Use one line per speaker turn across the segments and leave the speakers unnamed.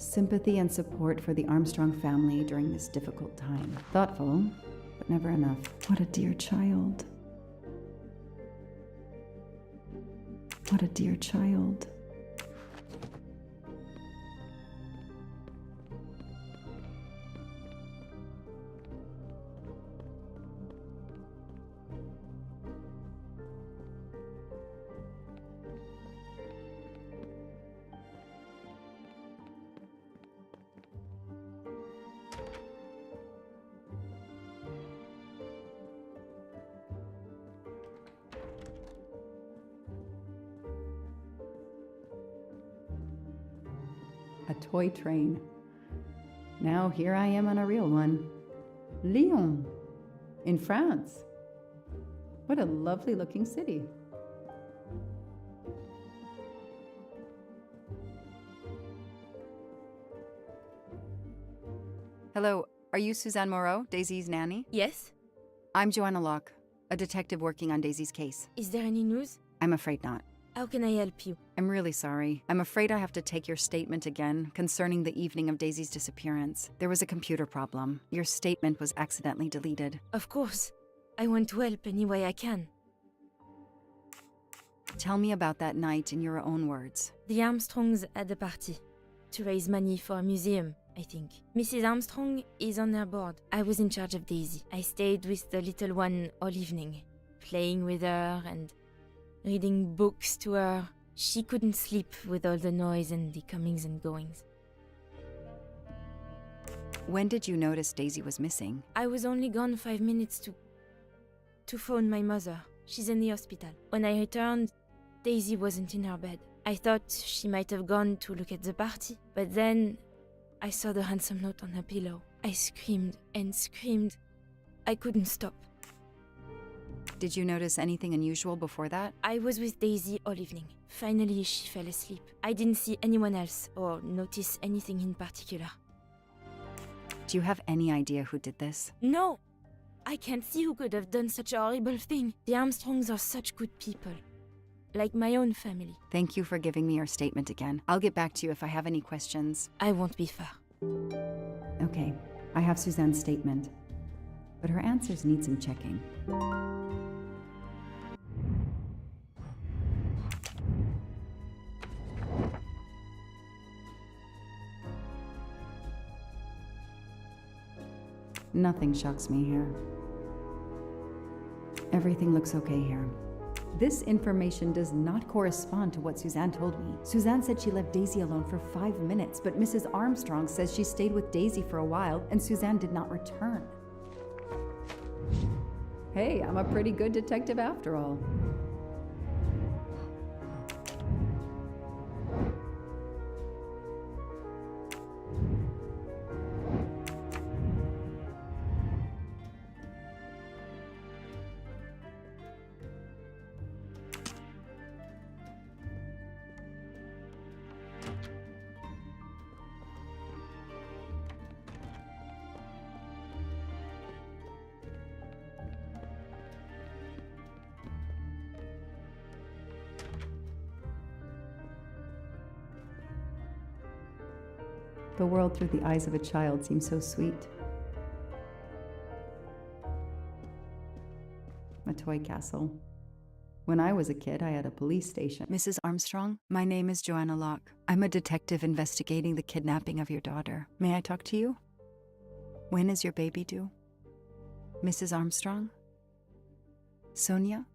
Sympathy and support for the Armstrong family during this difficult time. Thoughtful, but never enough. What a dear child. What a dear child. A toy train. Now here I am on a real one. Lyon, in France. What a lovely looking city. Hello, are you Suzanne Moreau, Daisy's nanny?
Yes?
I'm Joanna Locke, a detective working on Daisy's case.
Is there any news?
I'm afraid not.
How can I help you?
I'm really sorry. I'm afraid I have to take your statement again concerning the evening of Daisy's disappearance. There was a computer problem. Your statement was accidentally deleted.
Of course. I want to help any way I can.
Tell me about that night in your own words.
The Armstrongs had a party to raise money for a museum, I think. Mrs. Armstrong is on her board. I was in charge of Daisy. I stayed with the little one all evening, playing with her and reading books to her. She couldn't sleep with all the noise and the comings and goings.
When did you notice Daisy was missing?
I was only gone 5 minutes to phone my mother. She's in the hospital. When I returned, Daisy wasn't in her bed. I thought she might have gone to look at the party, but then I saw the ransom note on her pillow. I screamed and screamed. I couldn't stop.
Did you notice anything unusual before that?
I was with Daisy all evening. Finally, she fell asleep. I didn't see anyone else or notice anything in particular.
Do you have any idea who did this?
No! I can't see who could have done such a horrible thing. The Armstrongs are such good people. Like my own family.
Thank you for giving me your statement again. I'll get back to you if I have any questions.
I won't be far.
Okay, I have Suzanne's statement, but her answers need some checking. Nothing shocks me here. Everything looks okay here. This information does not correspond to what Suzanne told me. Suzanne said she left Daisy alone for 5 minutes, but Mrs. Armstrong says she stayed with Daisy for a while and Suzanne did not return. Hey, I'm a pretty good detective after all. The world through the eyes of a child seems so sweet. A toy castle. When I was a kid, I had a police station. Mrs. Armstrong, my name is Joanna Locke. I'm a detective investigating the kidnapping of your daughter. May I talk to you? When is your baby due? Mrs. Armstrong? Sonia?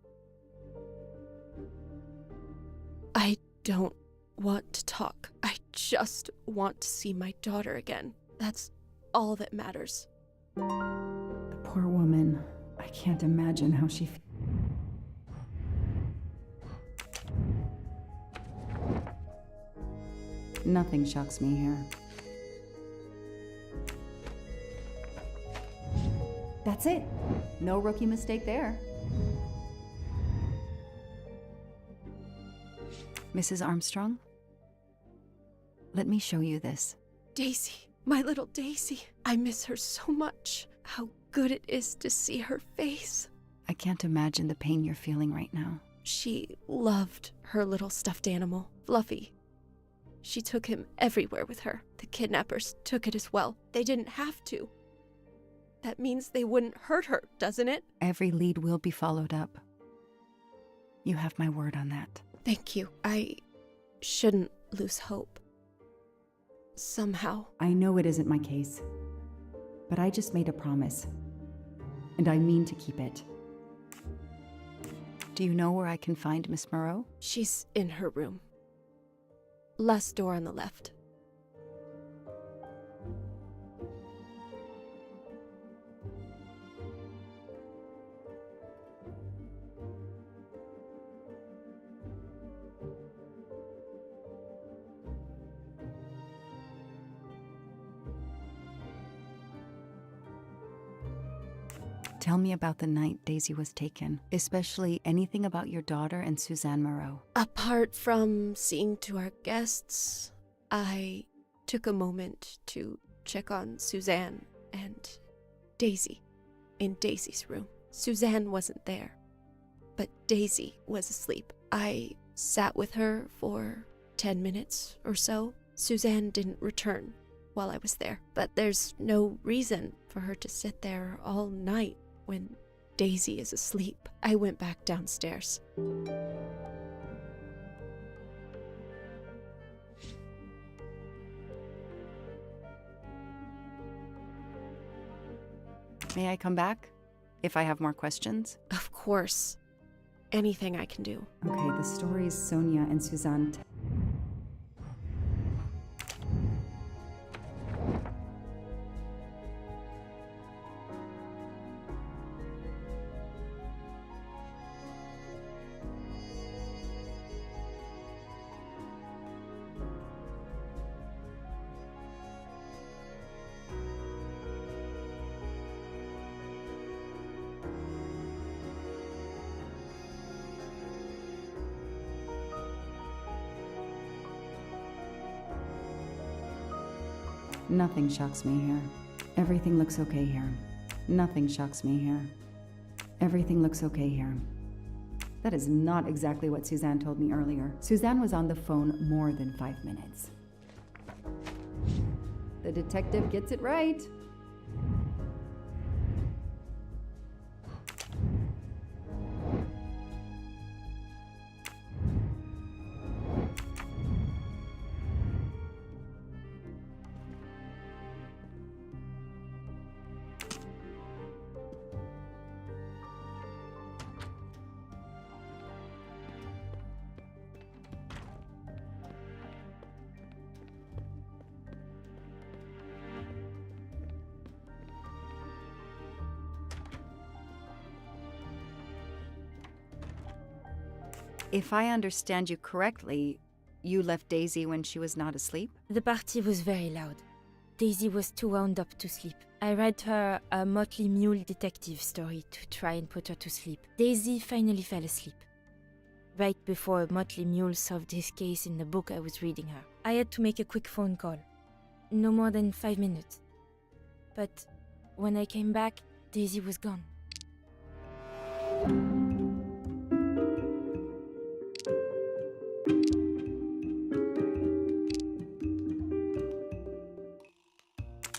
I don't want to talk. I just want to see my daughter again. That's all that matters.
The poor woman. I can't imagine how she feels. Nothing shocks me here. That's it. No rookie mistake there. Mrs. Armstrong? Let me show you this.
Daisy, my little Daisy. I miss her so much. How good it is to see her face.
I can't imagine the pain you're feeling right now.
She loved her little stuffed animal, Fluffy. She took him everywhere with her. The kidnappers took it as well. They didn't have to. That means they wouldn't hurt her, doesn't it?
Every lead will be followed up. You have my word on that.
Thank you. I shouldn't lose hope. Somehow.
I know it isn't my case, but I just made a promise, and I mean to keep it. Do you know where I can find Miss Moreau?
She's in her room. Last door on the left.
Tell me about the night Daisy was taken, especially anything about your daughter and Suzanne Moreau.
Apart from seeing to our guests, I took a moment to check on Suzanne and Daisy in Daisy's room. Suzanne wasn't there, but Daisy was asleep. I sat with her for 10 minutes or so. Suzanne didn't return while I was there, but there's no reason for her to sit there all night when Daisy is asleep. I went back downstairs.
May I come back if I have more questions?
Of course. Anything I can do.
Okay, the stories Sonia and Suzanne Nothing shocks me here. Everything looks okay here. Nothing shocks me here. Everything looks okay here. That is not exactly what Suzanne told me earlier. Suzanne was on the phone more than 5 minutes. The detective gets it right. If I understand you correctly, you left Daisy when she was not asleep?
The party was very loud. Daisy was too wound up to sleep. I read her a Motley Mule detective story to try and put her to sleep. Daisy finally fell asleep. Right before Motley Mule solved his case in the book I was reading her. I had to make a quick phone call. No more than 5 minutes. But when I came back, Daisy was gone.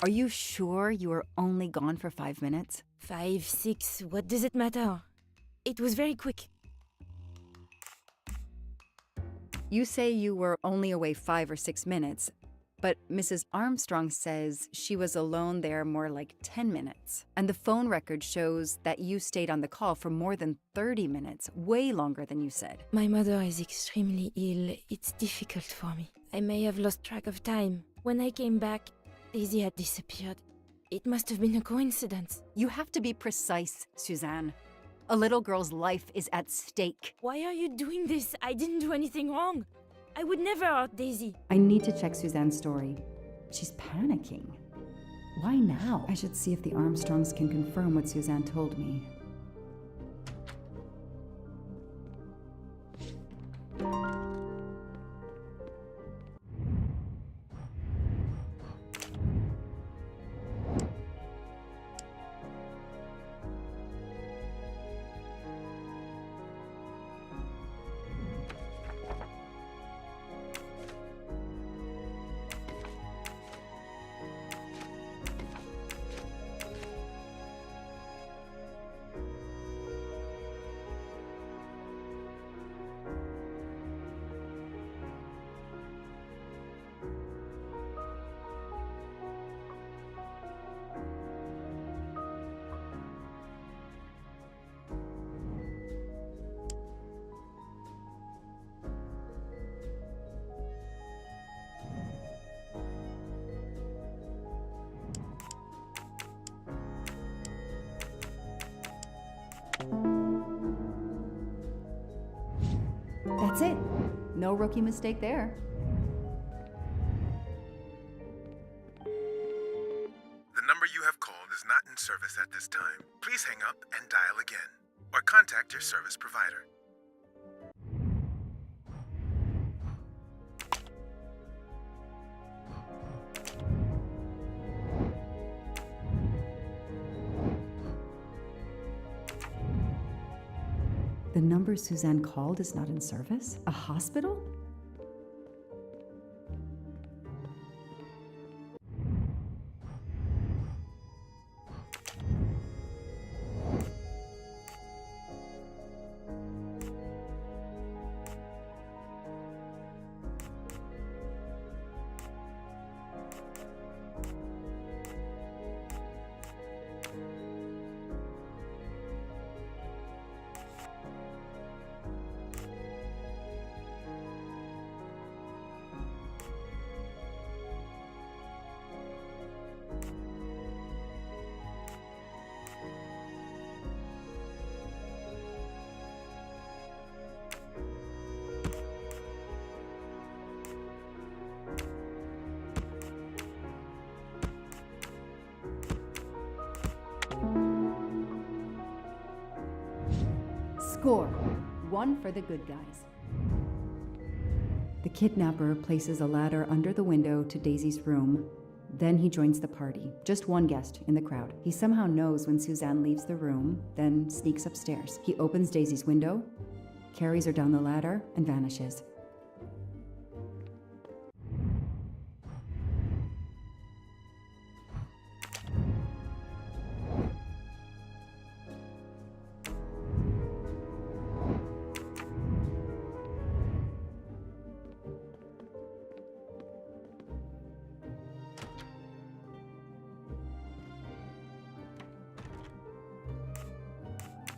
Are you sure you were only gone for 5 minutes?
5, 6, what does it matter? It was very quick.
You say you were only away 5 or 6 minutes, but Mrs. Armstrong says she was alone there more like 10 minutes. And the phone record shows that you stayed on the call for more than 30 minutes, way longer than you said.
My mother is extremely ill. It's difficult for me. I may have lost track of time. When I came back, Daisy had disappeared. It must have been a coincidence.
You have to be precise, Suzanne. A little girl's life is at stake.
Why are you doing this? I didn't do anything wrong. I would never hurt Daisy.
I need to check Suzanne's story. She's panicking. Why now? I should see if the Armstrongs can confirm what Suzanne told me. No rookie mistake there.
The number you have called is not in service at this time. Please hang up and dial again, or contact your service provider.
The number Suzanne called is not in service? A hospital? Score. 1 for the good guys. The kidnapper places a ladder under the window to Daisy's room. Then he joins the party, just one guest in the crowd. He somehow knows when Suzanne leaves the room, then sneaks upstairs. He opens Daisy's window, carries her down the ladder, and vanishes.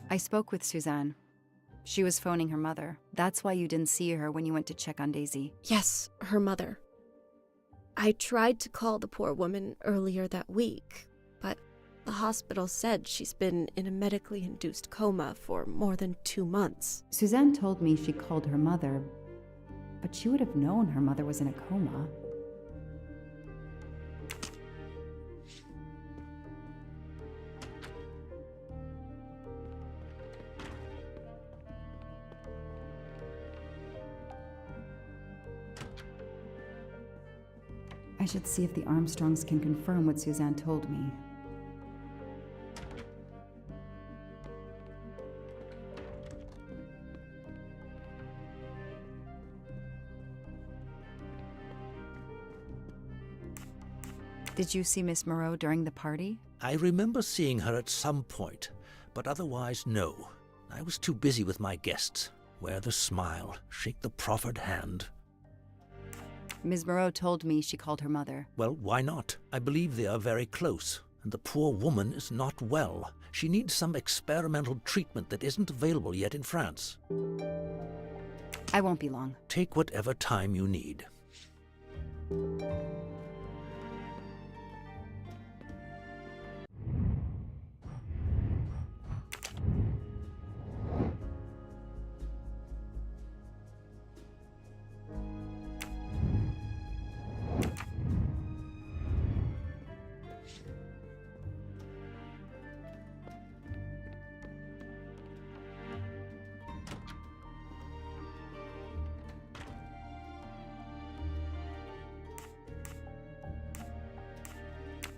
I spoke with Suzanne. She was phoning her mother. That's why you didn't see her when you went to check on Daisy.
Yes, her mother. I tried to call the poor woman earlier that week, but the hospital said she's been in a medically induced coma for more than 2 months.
Suzanne told me she called her mother, but she would have known her mother was in a coma. I should see if the Armstrongs can confirm what Suzanne told me. Did you see Miss Moreau during the party?
I remember seeing her at some point, but otherwise no. I was too busy with my guests. Wear the smile, shake the proffered hand.
Ms. Moreau told me she called her mother.
Well, why not? I believe they are very close, and the poor woman is not well. She needs some experimental treatment that isn't available yet in France.
I won't be long.
Take whatever time you need.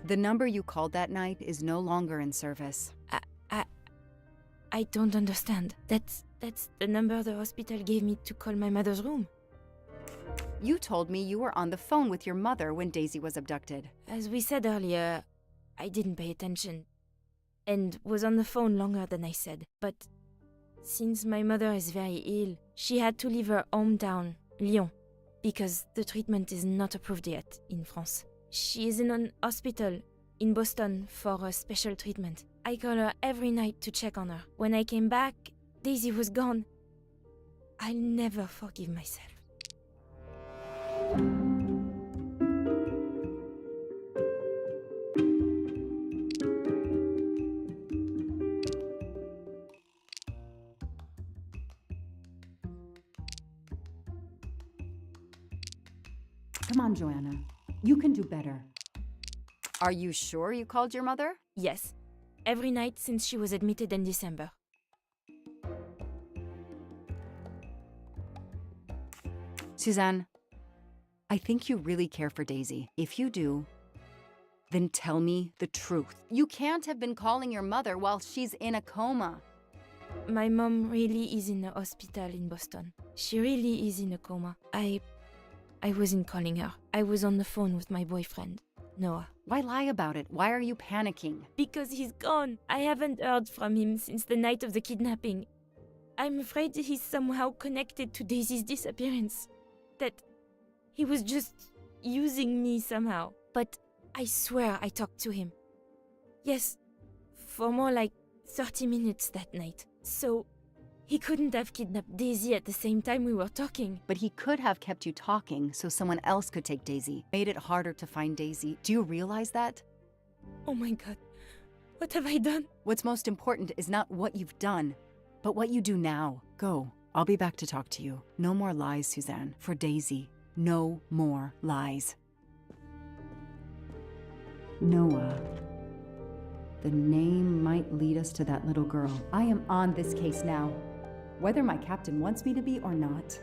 The number you called that night is no longer in service.
I don't understand. That's the number the hospital gave me to call my mother's room.
You told me you were on the phone with your mother when Daisy was abducted.
As we said earlier, I didn't pay attention and was on the phone longer than I said. But since my mother is very ill, she had to leave her hometown, Lyon, because the treatment is not approved yet in France. She is in an hospital in Boston for a special treatment. I call her every night to check on her. When I came back, Daisy was gone. I'll never forgive myself.
Come on, Joanna. You can do better. Are you sure you called your mother?
Yes, every night since she was admitted in December.
Suzanne, I think you really care for Daisy. If you do, then tell me the truth. You can't have been calling your mother while she's in a coma.
My mom really is in a hospital in Boston. She really is in a coma. I wasn't calling her. I was on the phone with my boyfriend, Noah.
Why lie about it? Why are you panicking?
Because he's gone. I haven't heard from him since the night of the kidnapping. I'm afraid he's somehow connected to Daisy's disappearance. That he was just using me somehow. But I swear I talked to him. Yes, for more like 30 minutes that night. So he couldn't have kidnapped Daisy at the same time we were talking.
But he could have kept you talking so someone else could take Daisy. Made it harder to find Daisy. Do you realize that?
Oh my god. What have I done?
What's most important is not what you've done, but what you do now. Go. I'll be back to talk to you. No more lies, Suzanne. For Daisy. No more lies. Noah. The name might lead us to that little girl. I am on this case now, whether my captain wants me to be or not.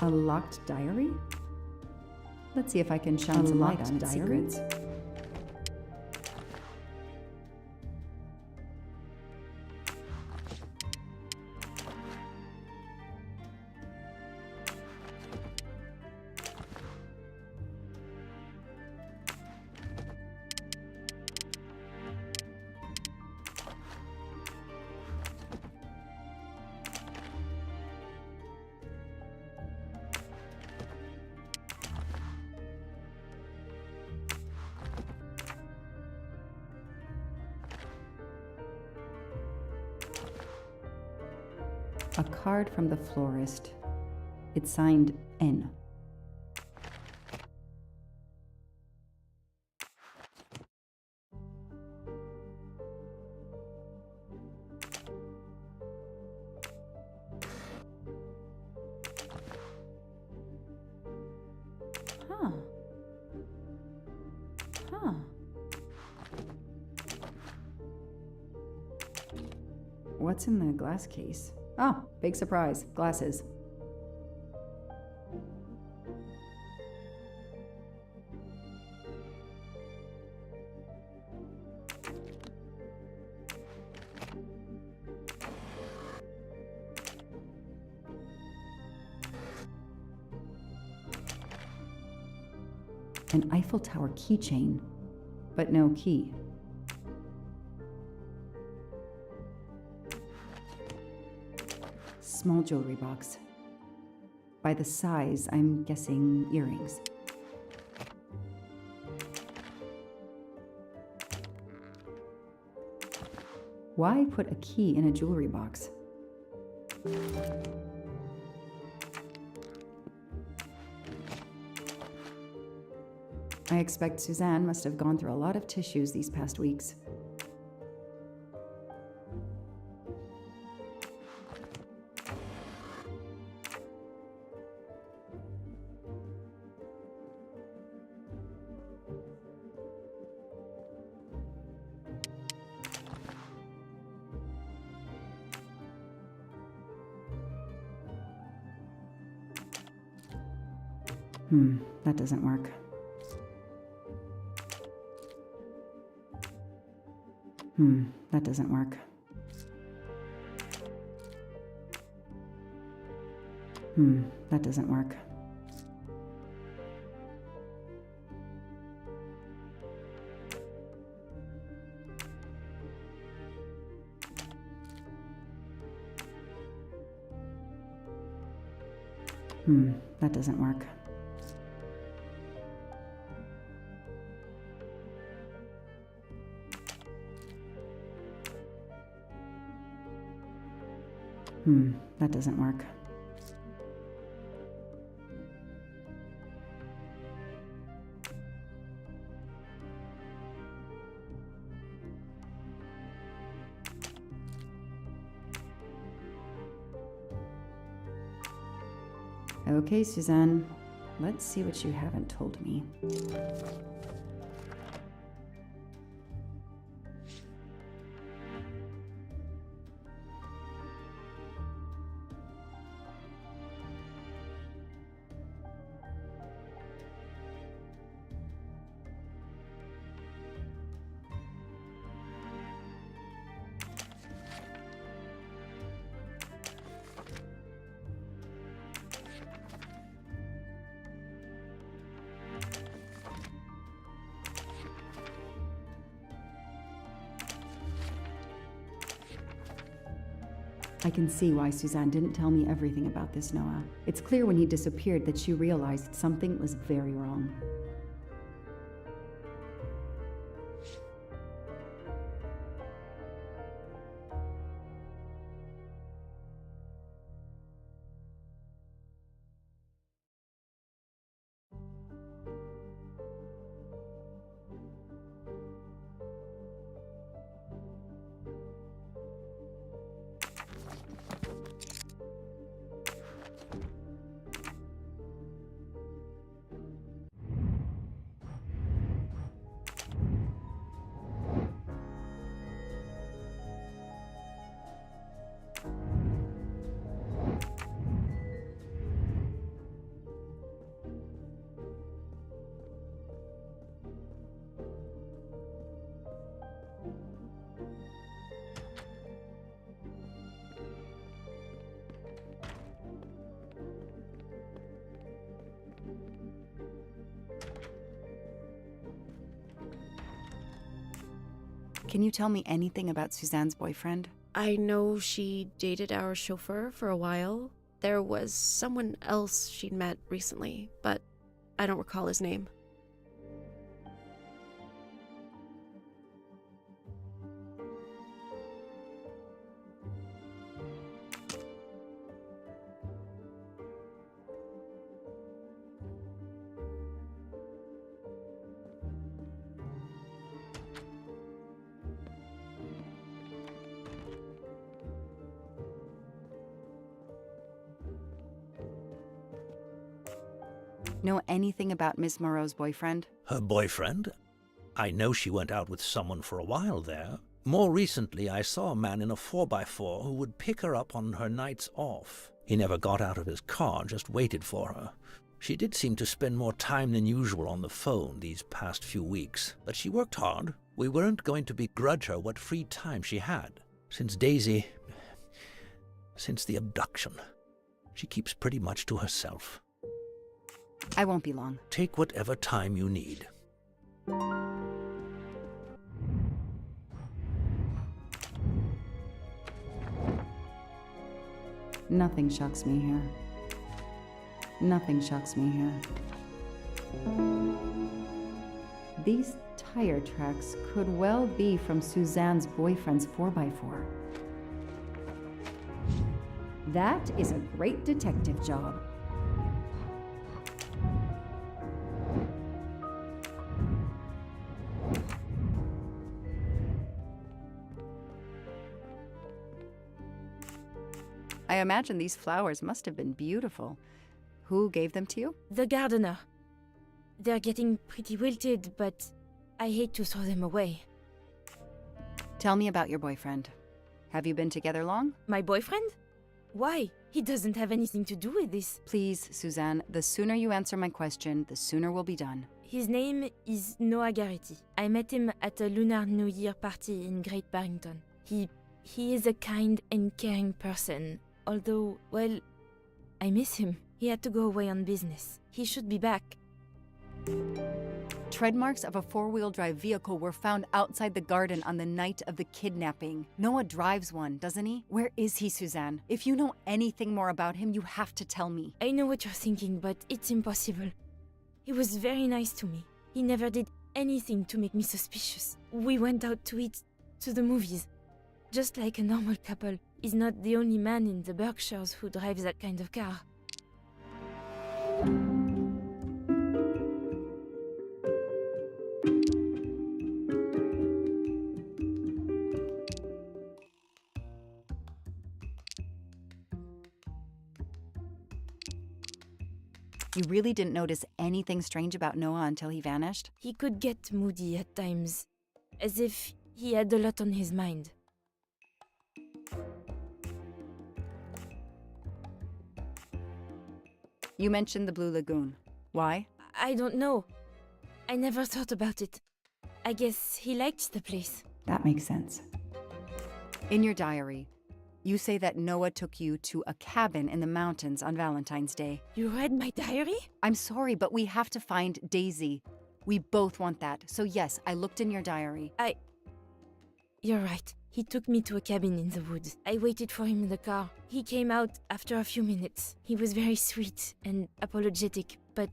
A locked diary? Let's see if I can shine some light on its secrets. A card from the florist. It's signed N. Huh. Huh. What's in the glass case? Oh, big surprise. Glasses. An Eiffel Tower keychain, but no key. Small jewelry box. By the size, I'm guessing earrings. Why put a key in a jewelry box? I expect Suzanne must have gone through a lot of tissues these past weeks. That doesn't work. That doesn't work. That doesn't work. That doesn't work. That doesn't work. Okay, Suzanne, let's see what you haven't told me. I can see why Suzanne didn't tell me everything about this, Noah. It's clear when he disappeared that she realized something was very wrong. Can you tell me anything about Suzanne's boyfriend?
I know she dated our chauffeur for a while. There was someone else she'd met recently, but I don't recall his name.
Know anything about Miss Moreau's boyfriend?
Her boyfriend? I know she went out with someone for a while there. More recently, I saw a man in a 4x4 who would pick her up on her nights off. He never got out of his car, just waited for her. She did seem to spend more time than usual on the phone these past few weeks, but she worked hard. We weren't going to begrudge her what free time she had. Since the abduction, she keeps pretty much to herself.
I won't be long.
Take whatever time you need.
Nothing shocks me here. Nothing shocks me here. These tire tracks could well be from Suzanne's boyfriend's 4x4. That is a great detective job. I imagine these flowers must have been beautiful. Who gave them to you?
The gardener. They're getting pretty wilted, but I hate to throw them away.
Tell me about your boyfriend. Have you been together long?
My boyfriend? Why? He doesn't have anything to do with this.
Please, Suzanne, the sooner you answer my question, the sooner we'll be done.
His name is Noah Garrity. I met him at a Lunar New Year party in Great Barrington. He is a kind and caring person. Although, well, I miss him. He had to go away on business. He should be back.
Tread marks of a four-wheel drive vehicle were found outside the garden on the night of the kidnapping. Noah drives one, doesn't he? Where is he, Suzanne? If you know anything more about him, you have to tell me.
I know what you're thinking, but it's impossible. He was very nice to me. He never did anything to make me suspicious. We went out to eat, to the movies. Just like a normal couple. He's not the only man in the Berkshires who drives that kind of car.
You really didn't notice anything strange about Noah until he vanished?
He could get moody at times, as if he had a lot on his mind.
You mentioned the Blue Lagoon. Why?
I don't know. I never thought about it. I guess he liked the place.
That makes sense. In your diary, you say that Noah took you to a cabin in the mountains on Valentine's Day.
You read my diary?
I'm sorry, but we have to find Daisy. We both want that. So yes, I looked in your diary.
You're right. He took me to a cabin in the woods. I waited for him in the car. He came out after a few minutes. He was very sweet and apologetic, but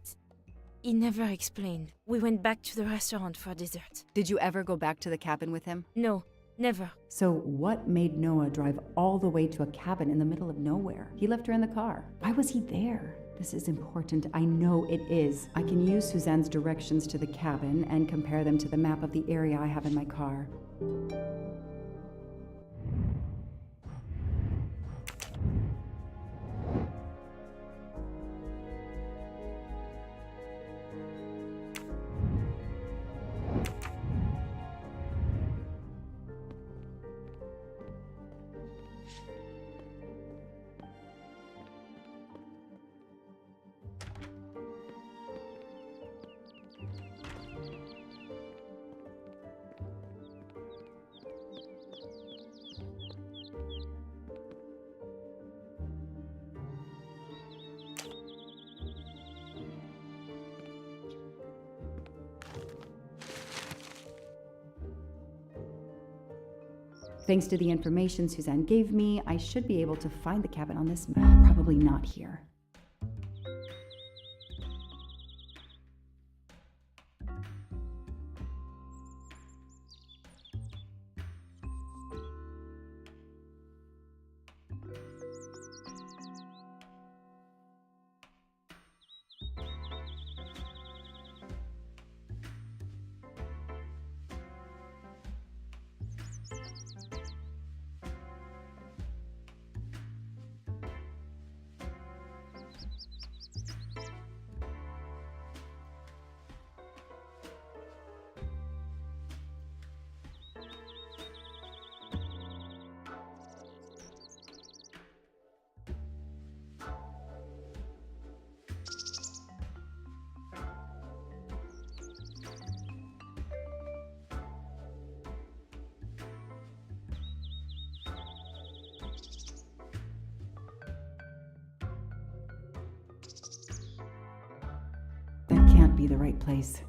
he never explained. We went back to the restaurant for dessert.
Did you ever go back to the cabin with him?
No, never.
So what made Noah drive all the way to a cabin in the middle of nowhere? He left her in the car. Why was he there? This is important. I know it is. I can use Suzanne's directions to the cabin and compare them to the map of the area I have in my car. Thanks to the information Suzanne gave me, I should be able to find the cabin on this map. Probably not here. That can't be the right place.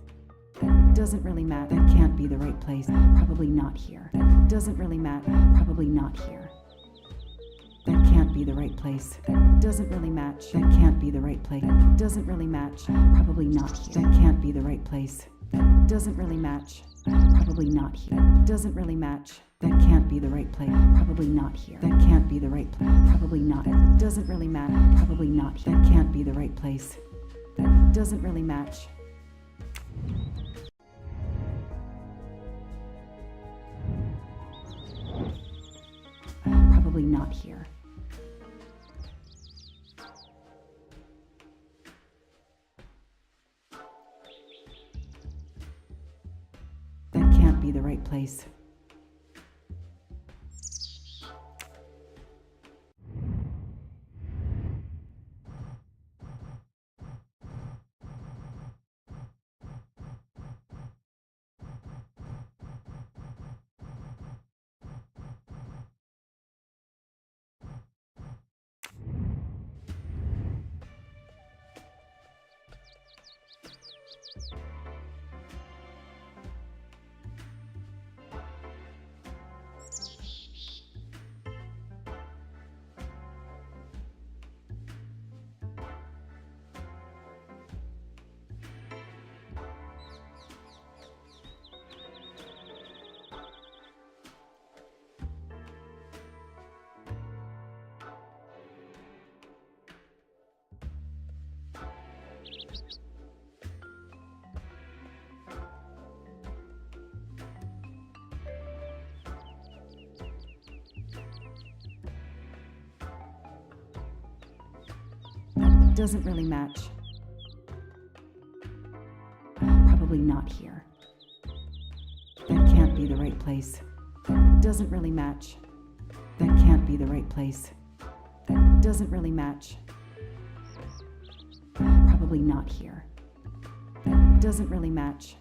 That doesn't really matter. That can't be the right place. Probably not here. That doesn't really matter. Probably not here. That can't be the right place. That doesn't really match. That can't be the right place. That doesn't really match. Probably not here. That can't be the right place. That doesn't really match. Probably not here. That doesn't really match. That can't be the right place. Probably not here. That can't be the right place. Probably not. That doesn't really matter. Probably not here. That can't be the right place. That doesn't really match. Probably not here. That can't be the right place. doesn't really match. Probably not here. That can't be the right place. That doesn't really match. That can't be the right place. That doesn't really match. Probably not here. That doesn't really match.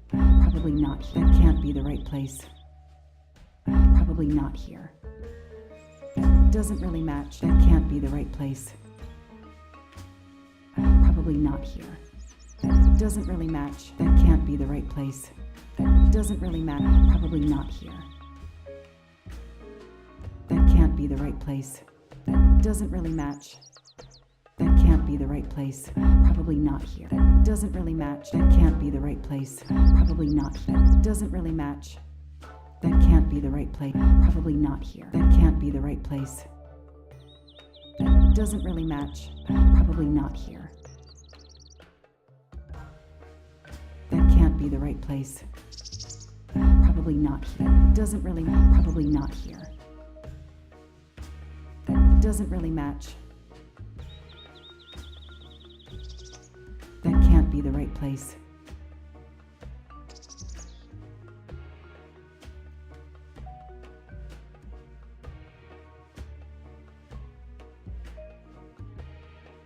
Probably not here. That can't be the right place. Probably not here. That doesn't really match. That can't be the right place. Probably not here. That doesn't really match. That can't be the right place. That doesn't really matter. Probably not here. That can't be the right place. That doesn't really match. That can't be the right place. Probably not here. That doesn't really match. That can't be the right place. Probably not here. That doesn't really match. That can't be the right place. Probably not here. That can't be the right place. That doesn't really match. Probably not here. That can't be the right place. Probably not here. That doesn't really match. Probably not here. That doesn't really match. That can't be the right place.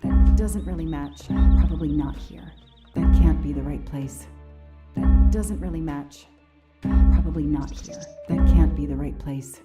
That doesn't really match. Probably not here. That can't be the right place. That doesn't really match. Probably not here. That can't be the right place.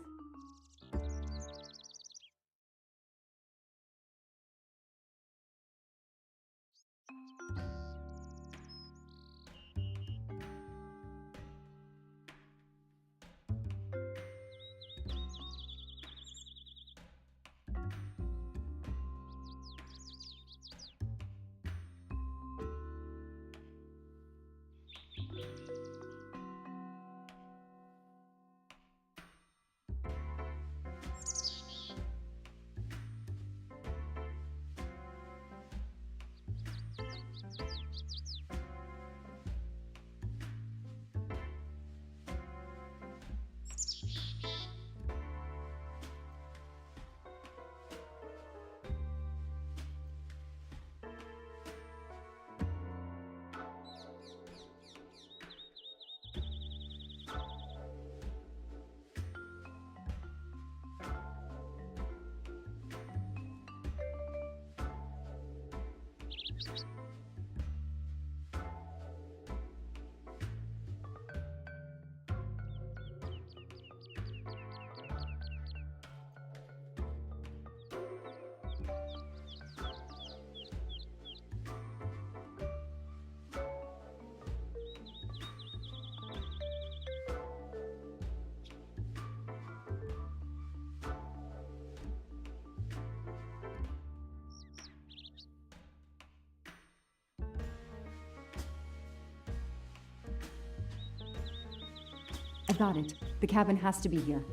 I got it. The cabin has to be here.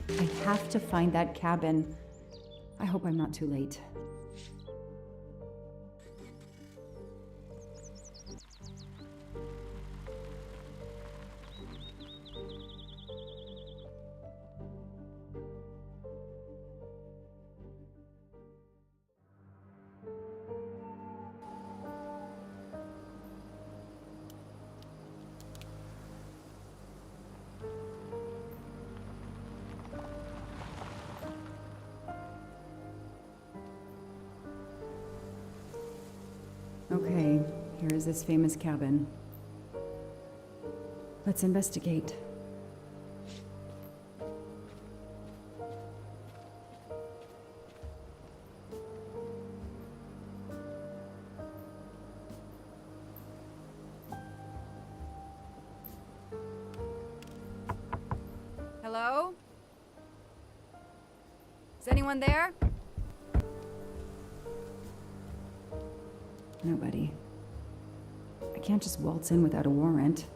I have to find that cabin. I hope I'm not too late. Okay, here is this famous cabin. Let's investigate. Hello? Is anyone there? Nobody. I can't just waltz in without a warrant.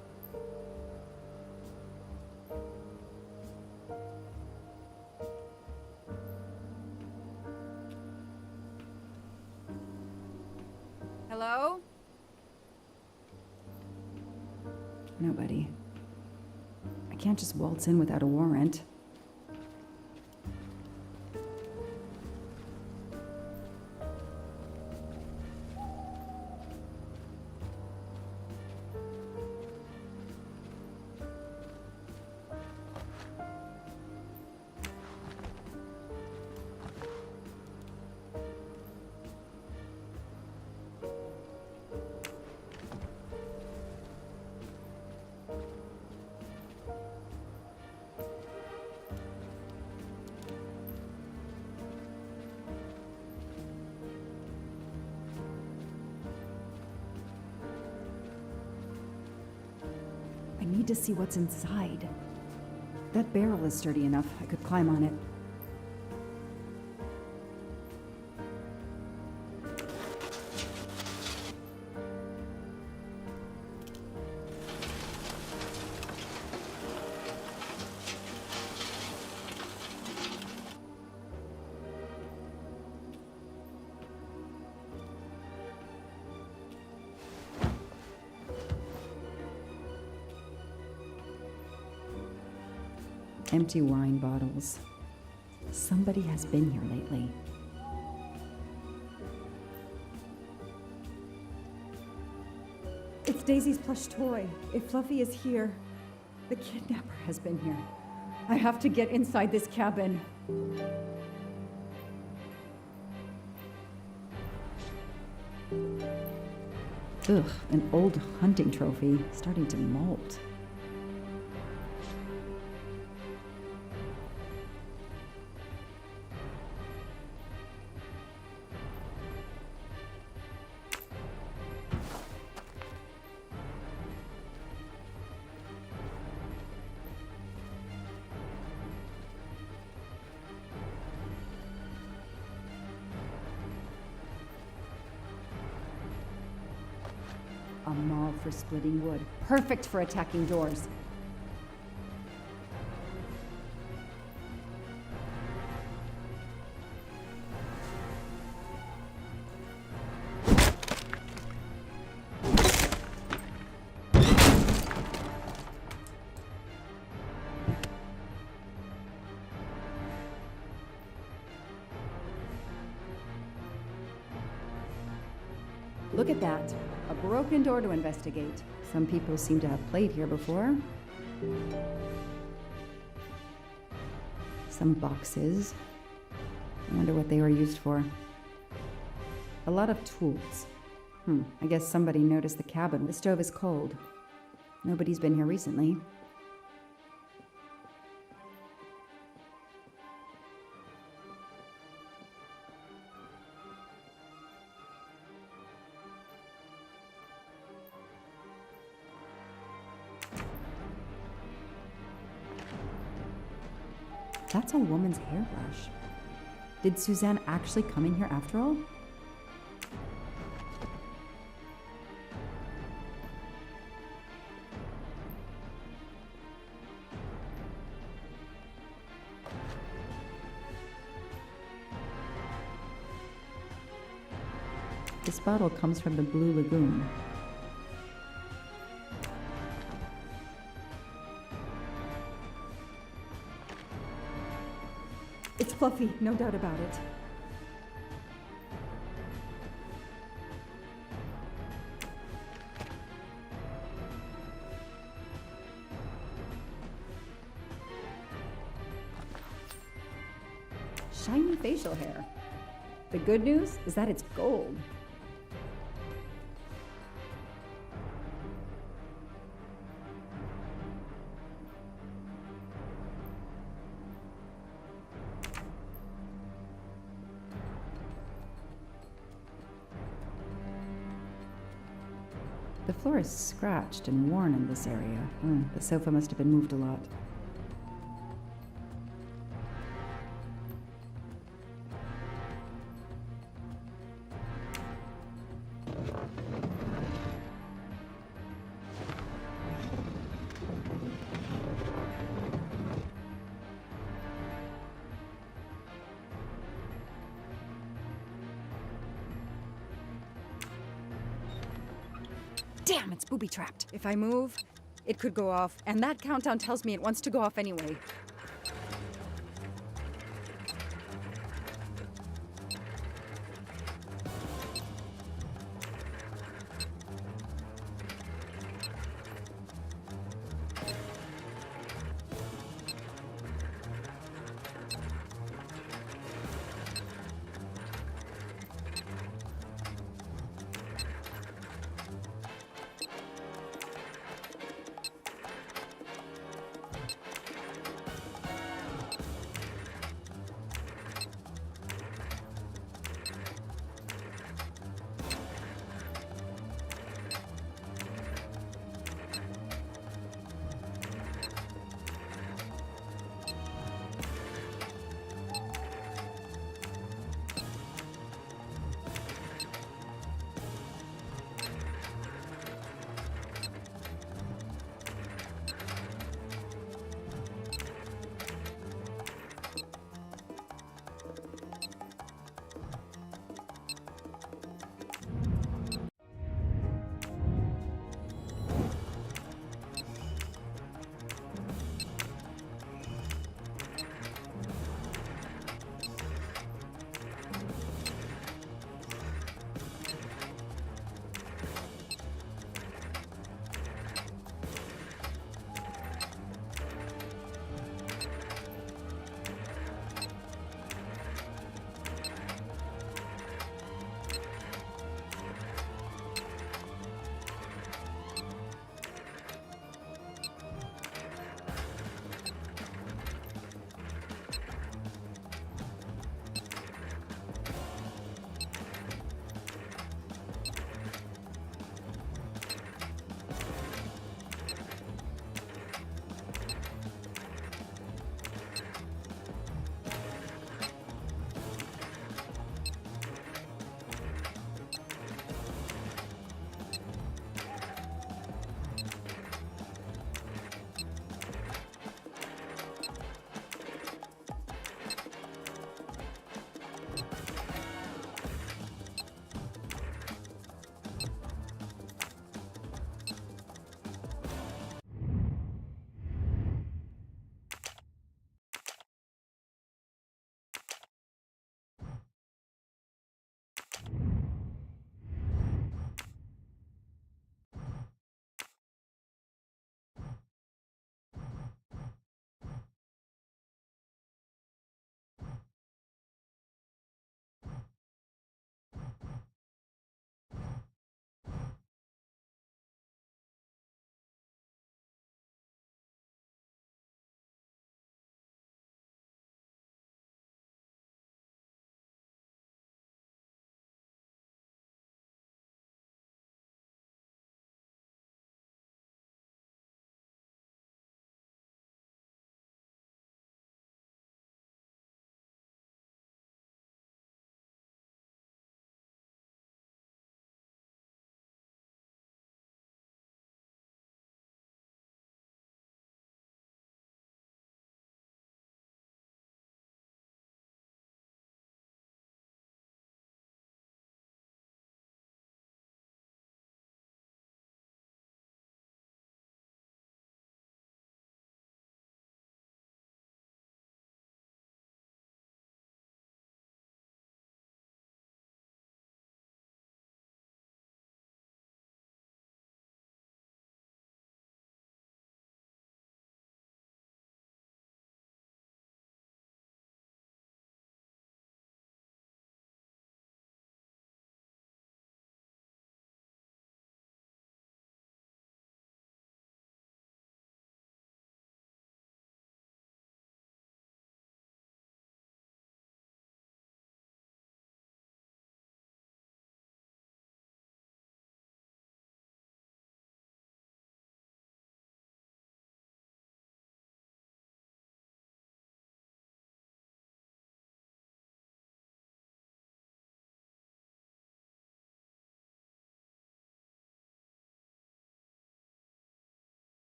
Hello? Nobody. I can't just waltz in without a warrant. need to see what's inside. That barrel is sturdy enough. I could climb on it. Empty wine bottles. Somebody has been here lately. It's Daisy's plush toy. If Fluffy is here, the kidnapper has been here. I have to get inside this cabin. Ugh, an old hunting trophy starting to molt. A maul for splitting wood. Perfect for attacking doors. Look at that. A broken door to investigate. Some people seem to have played here before. Some boxes. I wonder what they were used for. A lot of tools. I guess somebody noticed the cabin. The stove is cold. Nobody's been here recently. That's a woman's hairbrush. Did Suzanne actually come in here after all? This bottle comes from the Blue Lagoon. It's Fluffy, no doubt about it. Shiny facial hair. The good news is that it's gold. The floor is scratched and worn in this area. The sofa must have been moved a lot. Damn, it's booby-trapped. If I move, it could go off, and that countdown tells me it wants to go off anyway.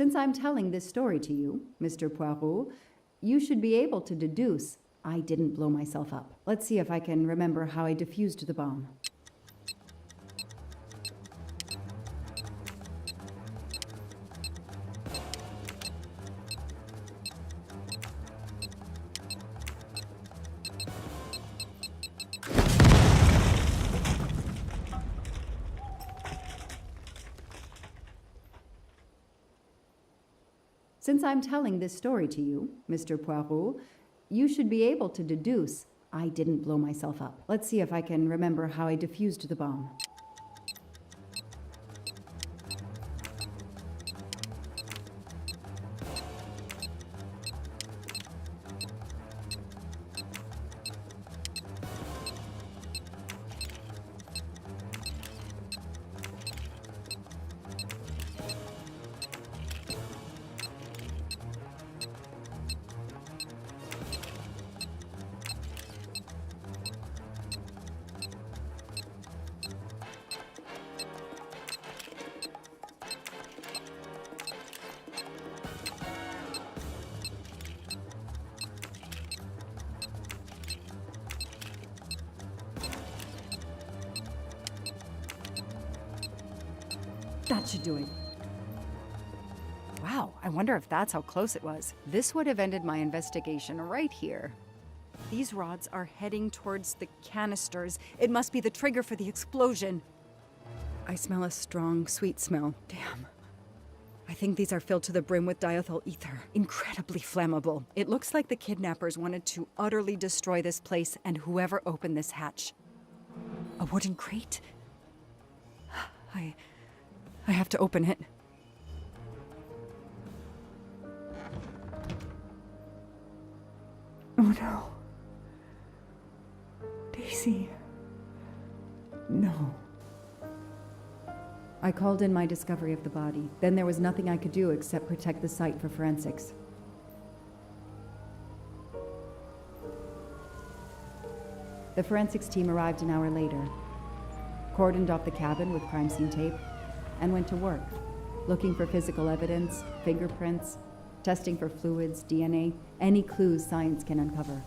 Since I'm telling this story to you, Mr. Poirot, you should be able to deduce I didn't blow myself up. Let's see if I can remember how I defused the bomb. Since I'm telling this story to you, Mr. Poirot, you should be able to deduce I didn't blow myself up. Let's see if I can remember how I defused the bomb. That should do it. Wow, I wonder if that's how close it was. This would have ended my investigation right here. These rods are heading towards the canisters. It must be the trigger for the explosion. I smell a strong, sweet smell. Damn. I think these are filled to the brim with diethyl ether. Incredibly flammable. It looks like the kidnappers wanted to utterly destroy this place and whoever opened this hatch. A wooden crate? I have to open it. Oh no. Daisy. No. I called in my discovery of the body. Then there was nothing I could do except protect the site for forensics. The forensics team arrived an hour later, cordoned off the cabin with crime scene tape, and went to work, looking for physical evidence, fingerprints, testing for fluids, DNA, any clues science can uncover.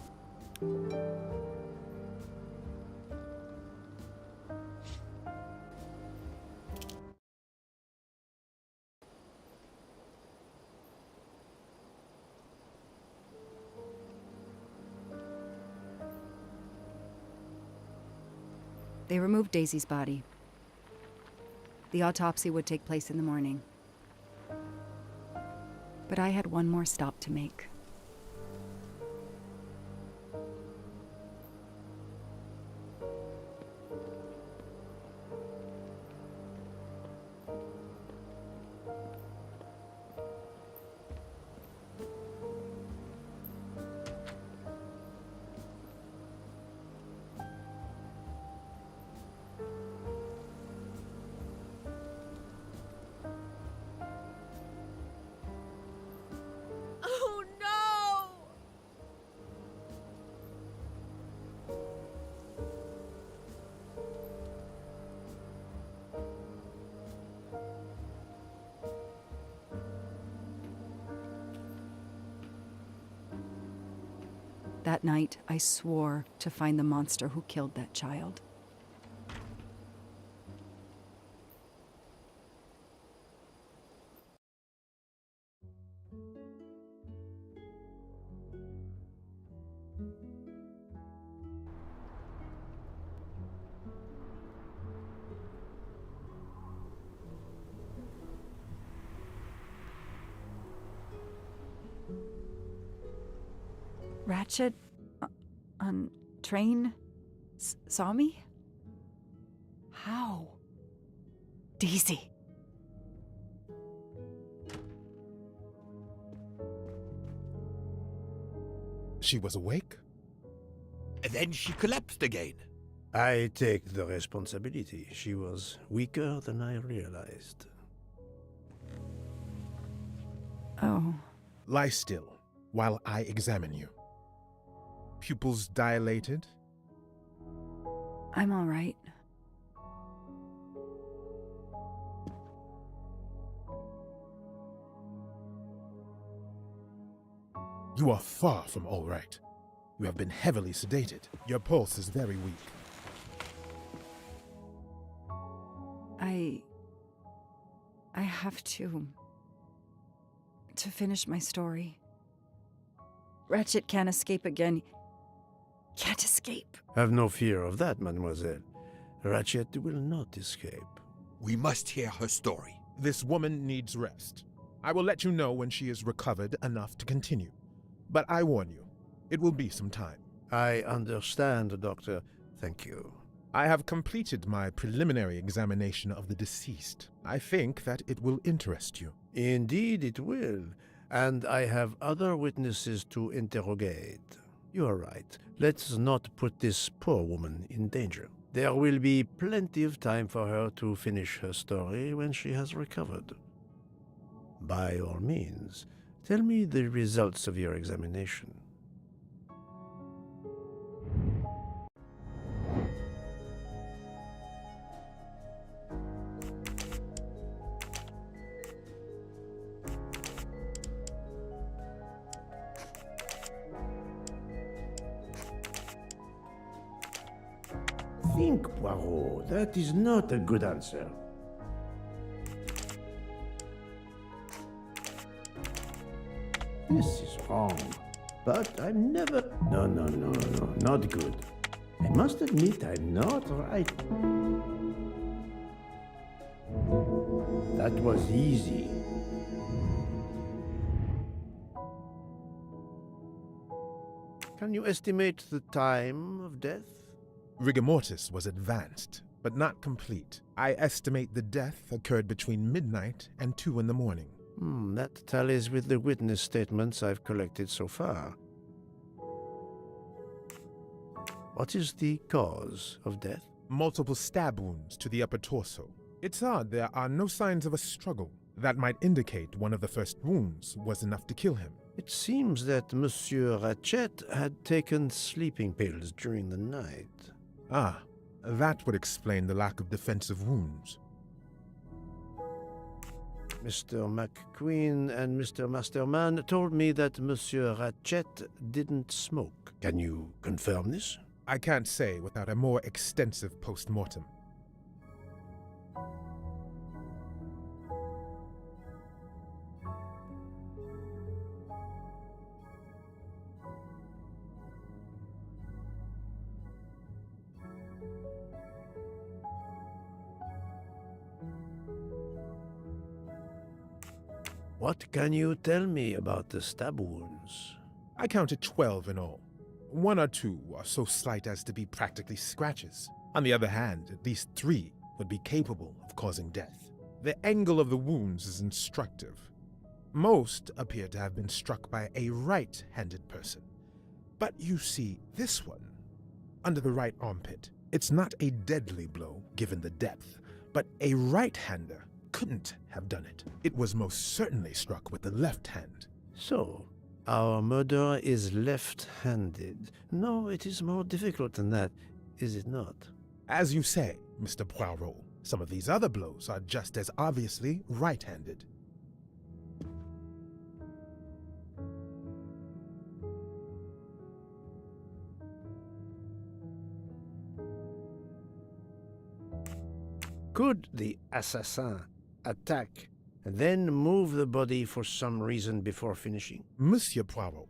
They removed Daisy's body. The autopsy would take place in the morning. But I had one more stop to make.
Oh no!
That night, I swore to find the monster who killed that child. Ratchet on train saw me? How? Daisy.
She was awake?
Then she collapsed again.
I take the responsibility. She was weaker than I realized.
Oh.
Lie still while I examine you. Pupils dilated?
I'm all right.
You are far from all right. You have been heavily sedated. Your pulse is very weak.
I have to finish my story. Ratchet can't escape again. Can't escape.
Have no fear of that, mademoiselle. Ratchet will not escape.
We must hear her story.
This woman needs rest. I will let you know when she is recovered enough to continue. But I warn you, it will be some time.
I understand, Doctor. Thank you.
I have completed my preliminary examination of the deceased. I think that it will interest you.
Indeed it will, and I have other witnesses to interrogate. You are right. Let's not put this poor woman in danger. There will be plenty of time for her to finish her story when she has recovered. By all means, tell me the results of your examination. Think, Poirot. That is not a good answer. This is wrong. But I'm never... No, not good. I must admit I'm not right. That was easy. Can you estimate the time of death?
Rigor mortis was advanced, but not complete. I estimate the death occurred between midnight and 2 in the morning.
That tallies with the witness statements I've collected so far. What is the cause of death?
Multiple stab wounds to the upper torso. It's odd there are no signs of a struggle. That might indicate one of the first wounds was enough to kill him.
It seems that Monsieur Ratchet had taken sleeping pills during the night.
Ah, that would explain the lack of defensive wounds.
Mr. McQueen and Mr. Masterman told me that Monsieur Ratchet didn't smoke. Can you confirm this?
I can't say without a more extensive post-mortem.
What can you tell me about the stab wounds?
I counted 12 in all. 1 or 2 are so slight as to be practically scratches. On the other hand, at least 3 would be capable of causing death. The angle of the wounds is instructive. Most appear to have been struck by a right-handed person. But you see, this one, under the right armpit, it's not a deadly blow given the depth, but a right-hander couldn't have done it. It was most certainly struck with the left hand.
So, our murderer is left-handed. No, it is more difficult than that, is it not?
As you say, Mr. Poirot, some of these other blows are just as obviously right-handed.
Could the assassin attack and then move the body for some reason before finishing?
Monsieur Poirot,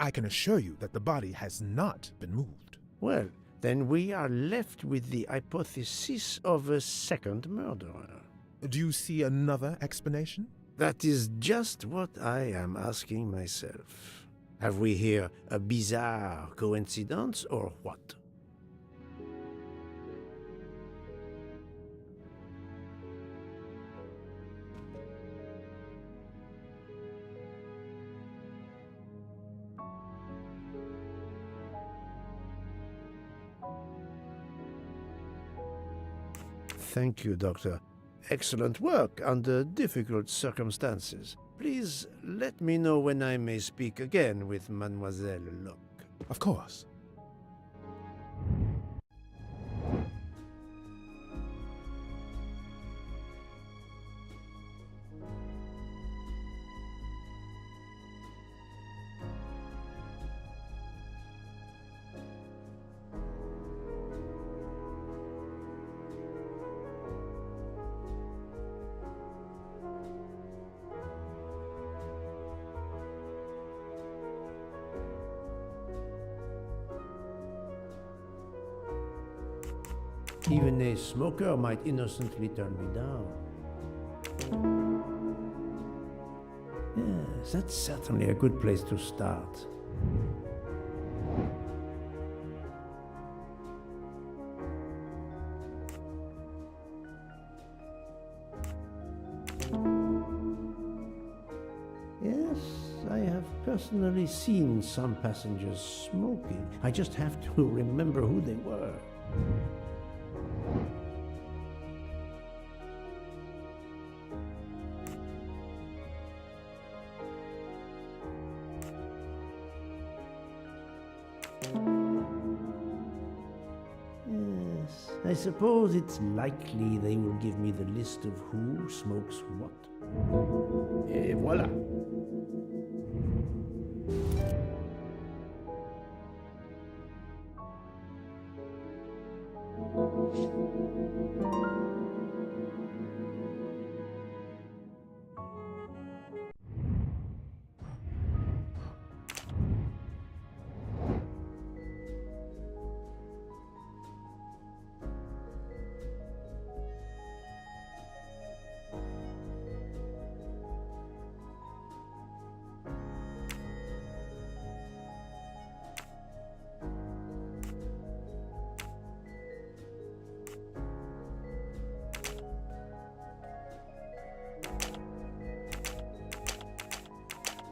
I can assure you that the body has not been moved.
Well, then we are left with the hypothesis of a second murderer.
Do you see another explanation?
That is just what I am asking myself. Have we here a bizarre coincidence or what? Thank you, Doctor. Excellent work under difficult circumstances. Please let me know when I may speak again with Mademoiselle Locke.
Of course.
Even a smoker might innocently turn me down. Yes, that's certainly a good place to start. Yes, I have personally seen some passengers smoking. I just have to remember who they were. Yes, I suppose it's likely they will give me the list of who smokes what. Et voilà.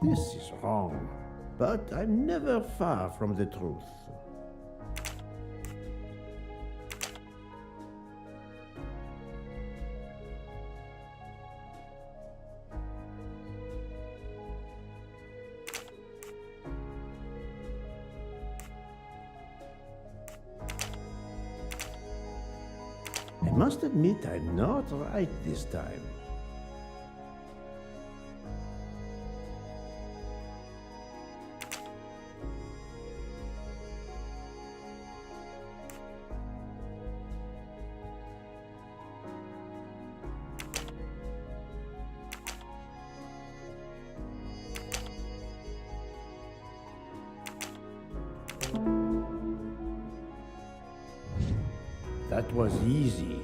This is wrong, but I'm never far from the truth. I must admit I'm not right this time. That was easy.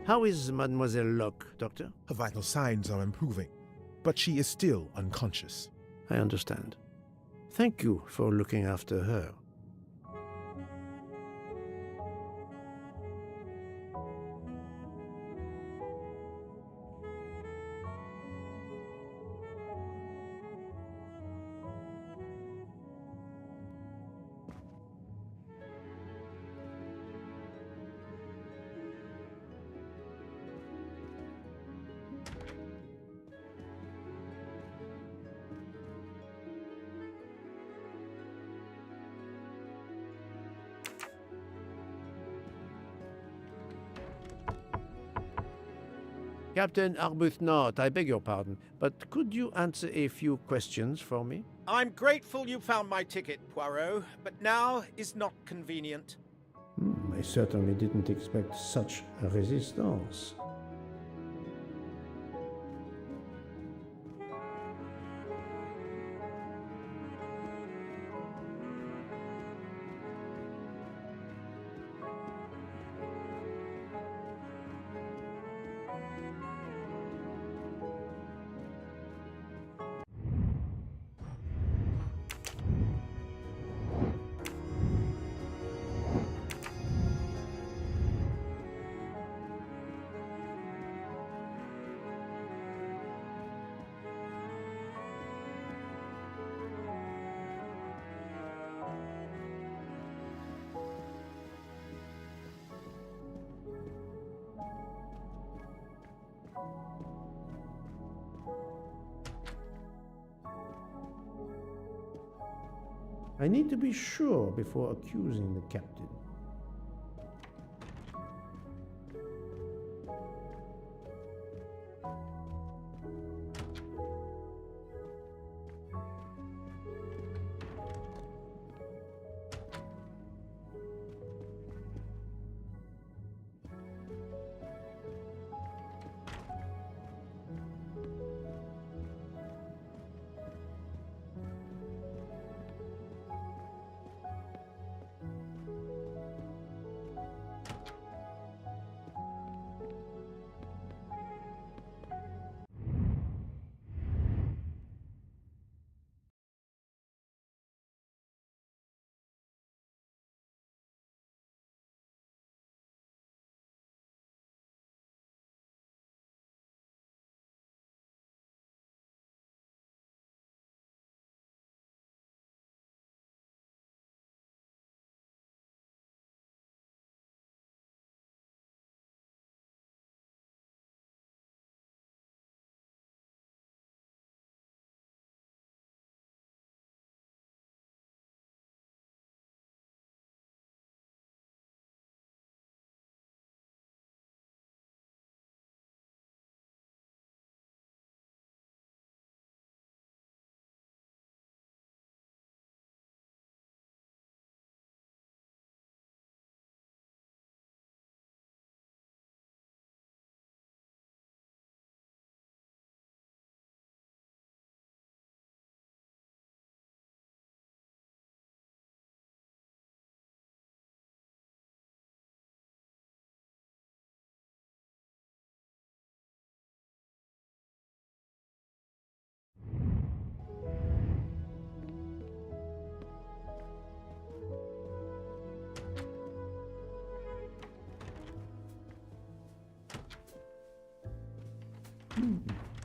How is Mademoiselle Locke, Doctor?
Her vital signs are improving, but she is still unconscious.
I understand. Thank you for looking after her. Captain Arbuthnot, I beg your pardon, but could you answer a few questions for me?
I'm grateful you found my ticket, Poirot, but now is not convenient.
I certainly didn't expect such a resistance. I need to be sure before accusing the captain.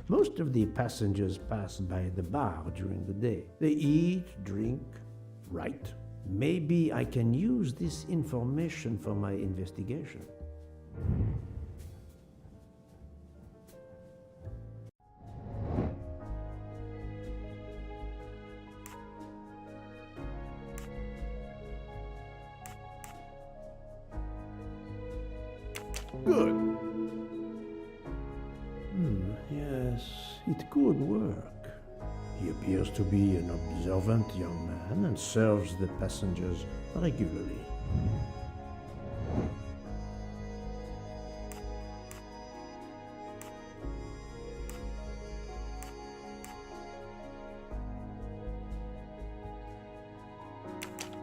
Most of the passengers pass by the bar during the day. They eat, drink, write. Maybe I can use this information for my investigation. Good. Yes, it could work. He appears to be an observant young man and serves the passengers regularly.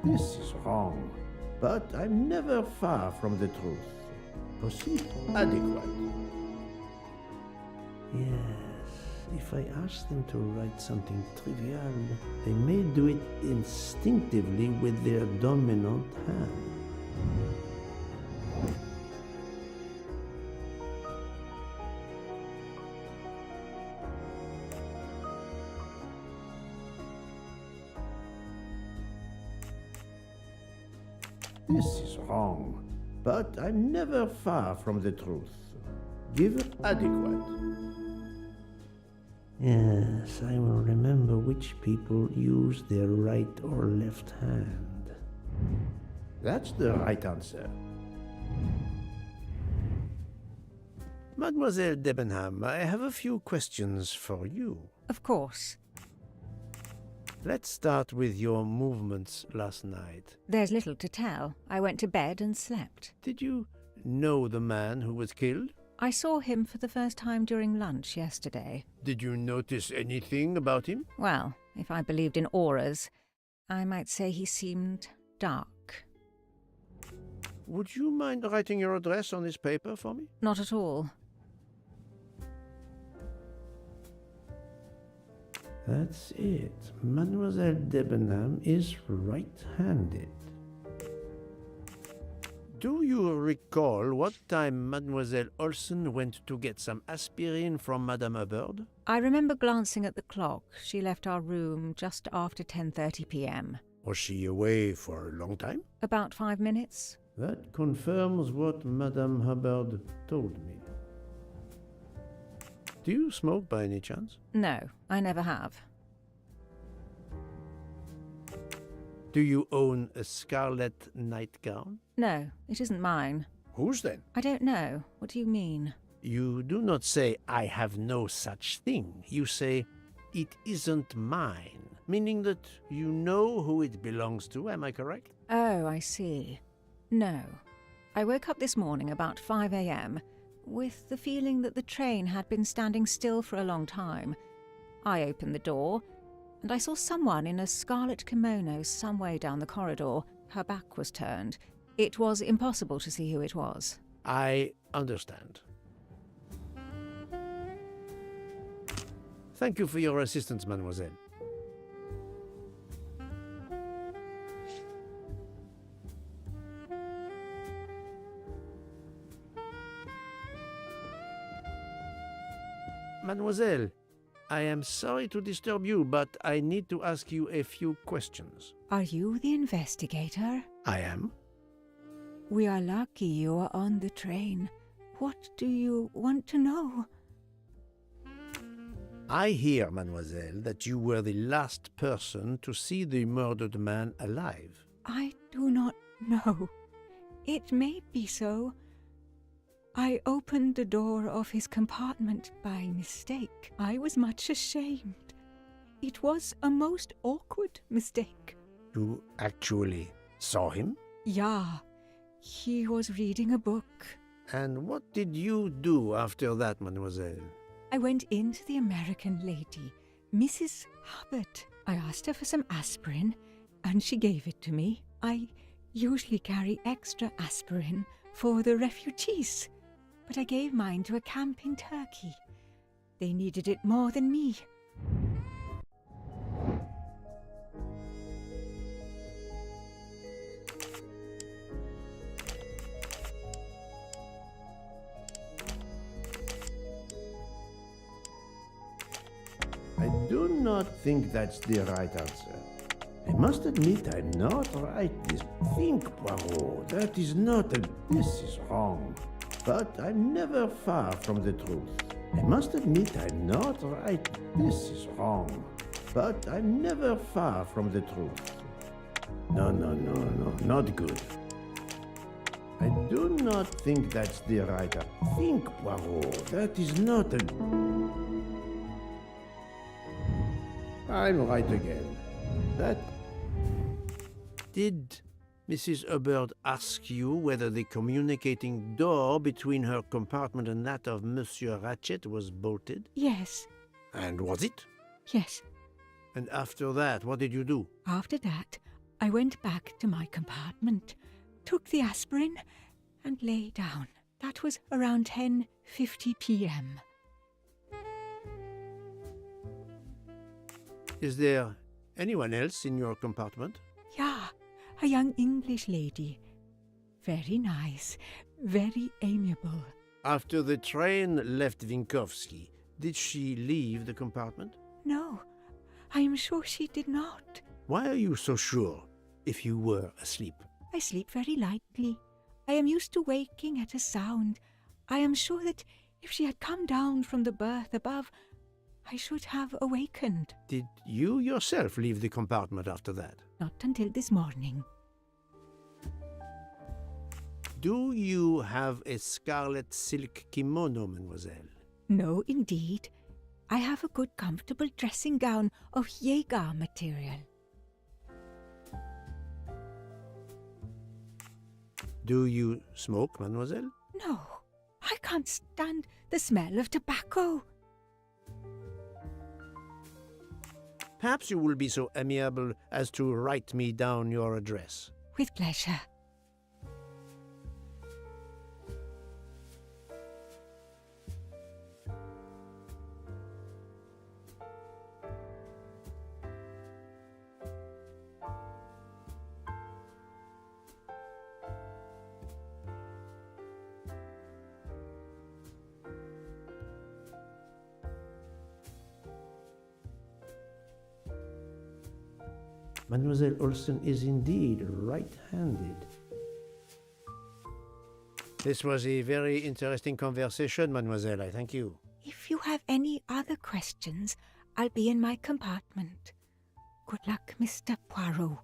This is wrong, but I'm never far from the truth. Possible. Adequate. Yes, if I ask them to write something trivial, they may do it instinctively with their dominant hand. This is wrong, but I'm never far from the truth. Give adequate. Yes, I will remember which people use their right or left hand. That's the right answer. Mademoiselle Debenham, I have a few questions for you.
Of course.
Let's start with your movements last night.
There's little to tell. I went to bed and slept.
Did you know the man who was killed?
I saw him for the first time during lunch yesterday.
Did you notice anything about him?
Well, if I believed in auras, I might say he seemed dark.
Would you mind writing your address on this paper for me?
Not at all.
That's it. Mademoiselle Debenham is right-handed. Do you recall what time Mademoiselle Olsen went to get some aspirin from Madame Hubbard?
I remember glancing at the clock. She left our room just after 10:30 p.m.
Was she away for a long time?
About 5 minutes.
That confirms what Madame Hubbard told me. Do you smoke by any chance?
No, I never have.
Do you own a scarlet nightgown?
No, it isn't mine.
Whose then?
I don't know. What do you mean?
You do not say, I have no such thing. You say, it isn't mine, meaning that you know who it belongs to, am I correct?
Oh, I see. No. I woke up this morning about 5 a.m. with the feeling that the train had been standing still for a long time. I opened the door, and I saw someone in a scarlet kimono some way down the corridor. Her back was turned. It was impossible to see who it was.
I understand. Thank you for your assistance, mademoiselle. Mademoiselle, I am sorry to disturb you, but I need to ask you a few questions.
Are you the investigator?
I am.
We are lucky you are on the train. What do you want to know?
I hear, mademoiselle, that you were the last person to see the murdered man alive.
I do not know. It may be so. I opened the door of his compartment by mistake. I was much ashamed. It was a most awkward mistake.
You actually saw him?
Yeah, he was reading a book.
And what did you do after that, mademoiselle?
I went in to the American lady, Mrs. Hubbard. I asked her for some aspirin, and she gave it to me. I usually carry extra aspirin for the refugees, but I gave mine to a camp in Turkey. They needed it more than me.
I do not think that's the right answer. I must admit I'm not right. Think, Poirot. That is not a... This is wrong. But I'm never far from the truth. I must admit I'm not right. This is wrong. But I'm never far from the truth. No, not good. I do not think that's the right answer. Think, Poirot. That is not a... I'm right again. That... Did Mrs. Hubbard ask you whether the communicating door between her compartment and that of Monsieur Ratchet was bolted?
Yes.
And was it?
Yes.
And after that, what did you do?
After that, I went back to my compartment, took the aspirin, and lay down. That was around 10:50 p.m.
Is there anyone else in your compartment?
Yeah, a young English lady. Very nice, very amiable.
After the train left Vinkovsky, did she leave the compartment?
No, I am sure she did not.
Why are you so sure, if you were asleep?
I sleep very lightly. I am used to waking at a sound. I am sure that if she had come down from the berth above, I should have awakened.
Did you yourself leave the compartment after that?
Not until this morning.
Do you have a scarlet silk kimono, mademoiselle?
No, indeed. I have a good comfortable dressing gown of Jaeger material.
Do you smoke, mademoiselle?
No, I can't stand the smell of tobacco.
Perhaps you will be so amiable as to write me down your address.
With pleasure.
Mademoiselle Olsen is indeed right-handed. This was a very interesting conversation, mademoiselle. I thank you.
If you have any other questions, I'll be in my compartment. Good luck, Mr. Poirot.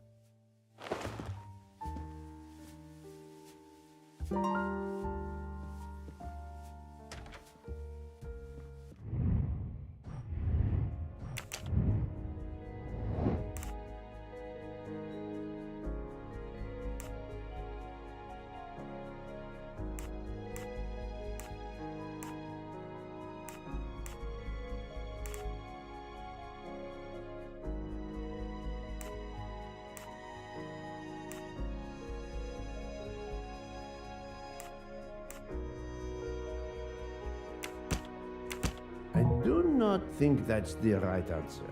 I do not think that's the right answer.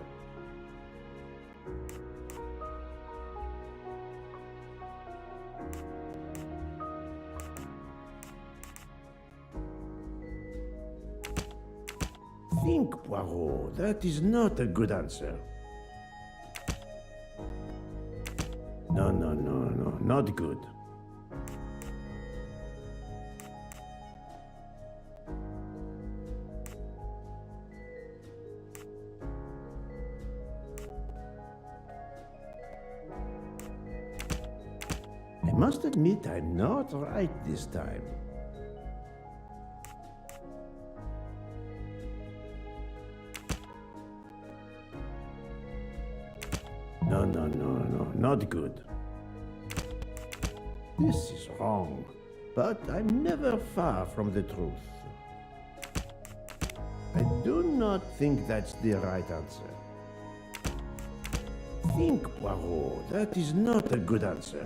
Think, Poirot. That is not a good answer. No, not good. I must admit I'm not right this time. No, not good. This is wrong, but I'm never far from the truth. I do not think that's the right answer. Think, Poirot. That is not a good answer.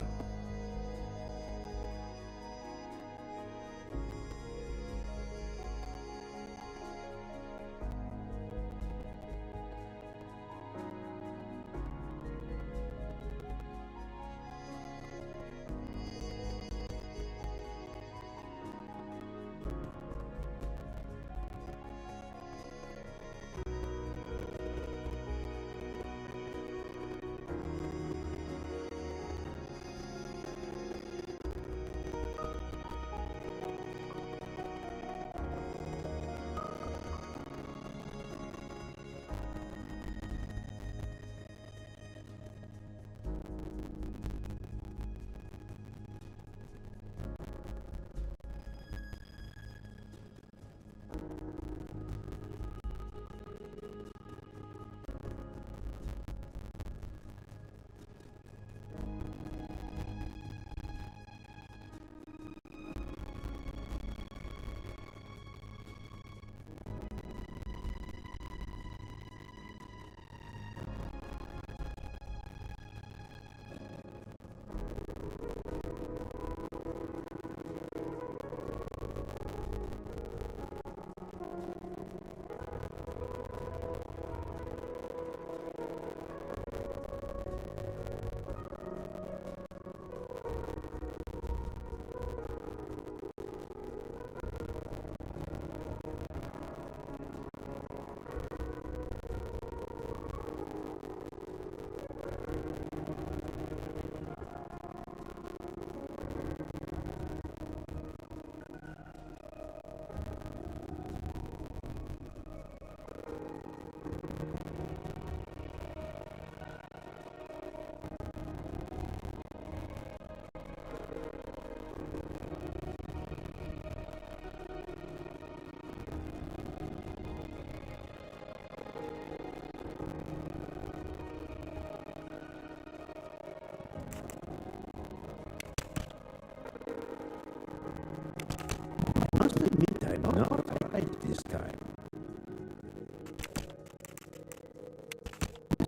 this time.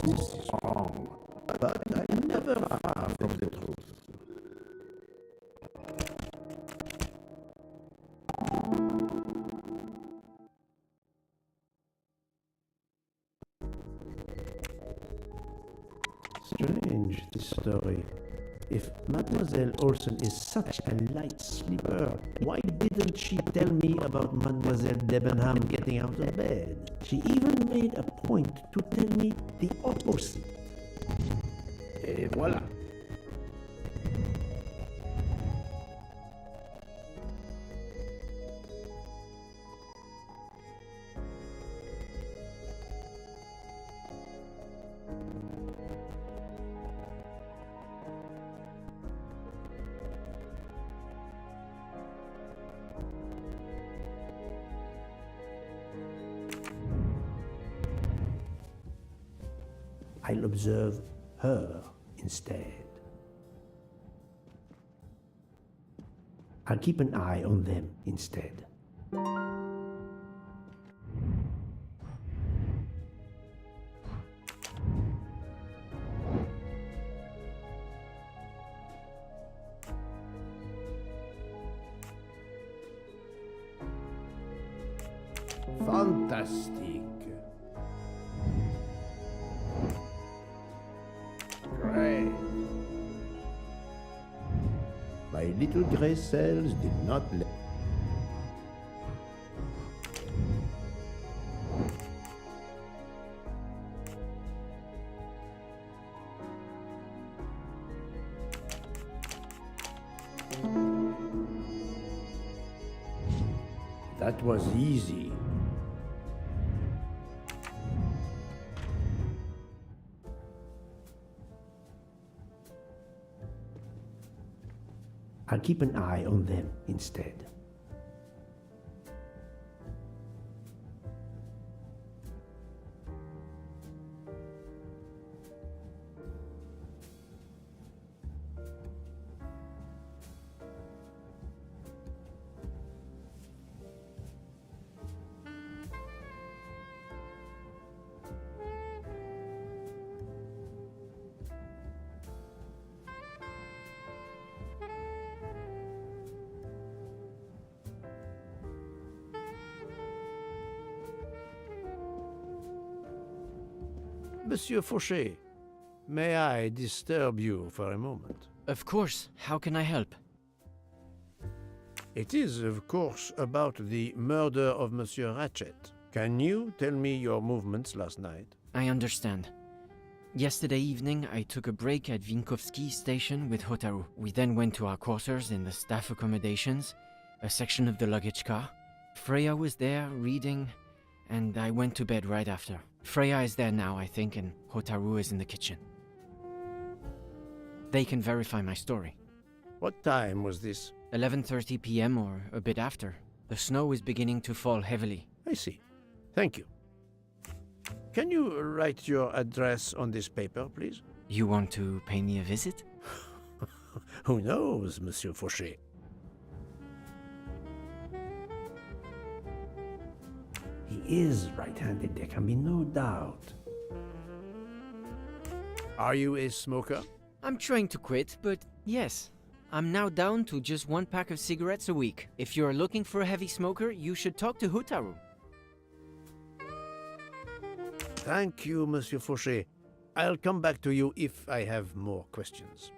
This is wrong, but I'm never far from the truth. Strange, this story. If Mademoiselle Olsen is such a light sleeper, why didn't she tell me about Mademoiselle Debenham getting out of bed? She even made a point to tell me the opposite. Et voilà. I'll observe her instead. I'll keep an eye on them instead. Fantastic. Great. My little gray cells did not let. That was easy. I'll keep an eye on them instead. Monsieur Fauché, may I disturb you for a moment?
Of course. How can I help?
It is, of course, about the murder of Monsieur Ratchet. Can you tell me your movements last night?
I understand. Yesterday evening, I took a break at Vinkovsky station with Hotaru. We then went to our quarters in the staff accommodations, a section of the luggage car. Freya was there, reading, and I went to bed right after. Freya is there now, I think, and Hotaru is in the kitchen. They can verify my story.
What time was this?
11:30 p.m. or a bit after. The snow is beginning to fall heavily.
I see. Thank you. Can you write your address on this paper, please?
You want to pay me a visit?
Who knows, Monsieur Fauché? He is right-handed, there can be no doubt. Are you a smoker?
I'm trying to quit, but yes. I'm now down to just 1 pack of cigarettes a week. If you're looking for a heavy smoker, you should talk to Hotaru.
Thank you, Monsieur Fauché. I'll come back to you if I have more questions.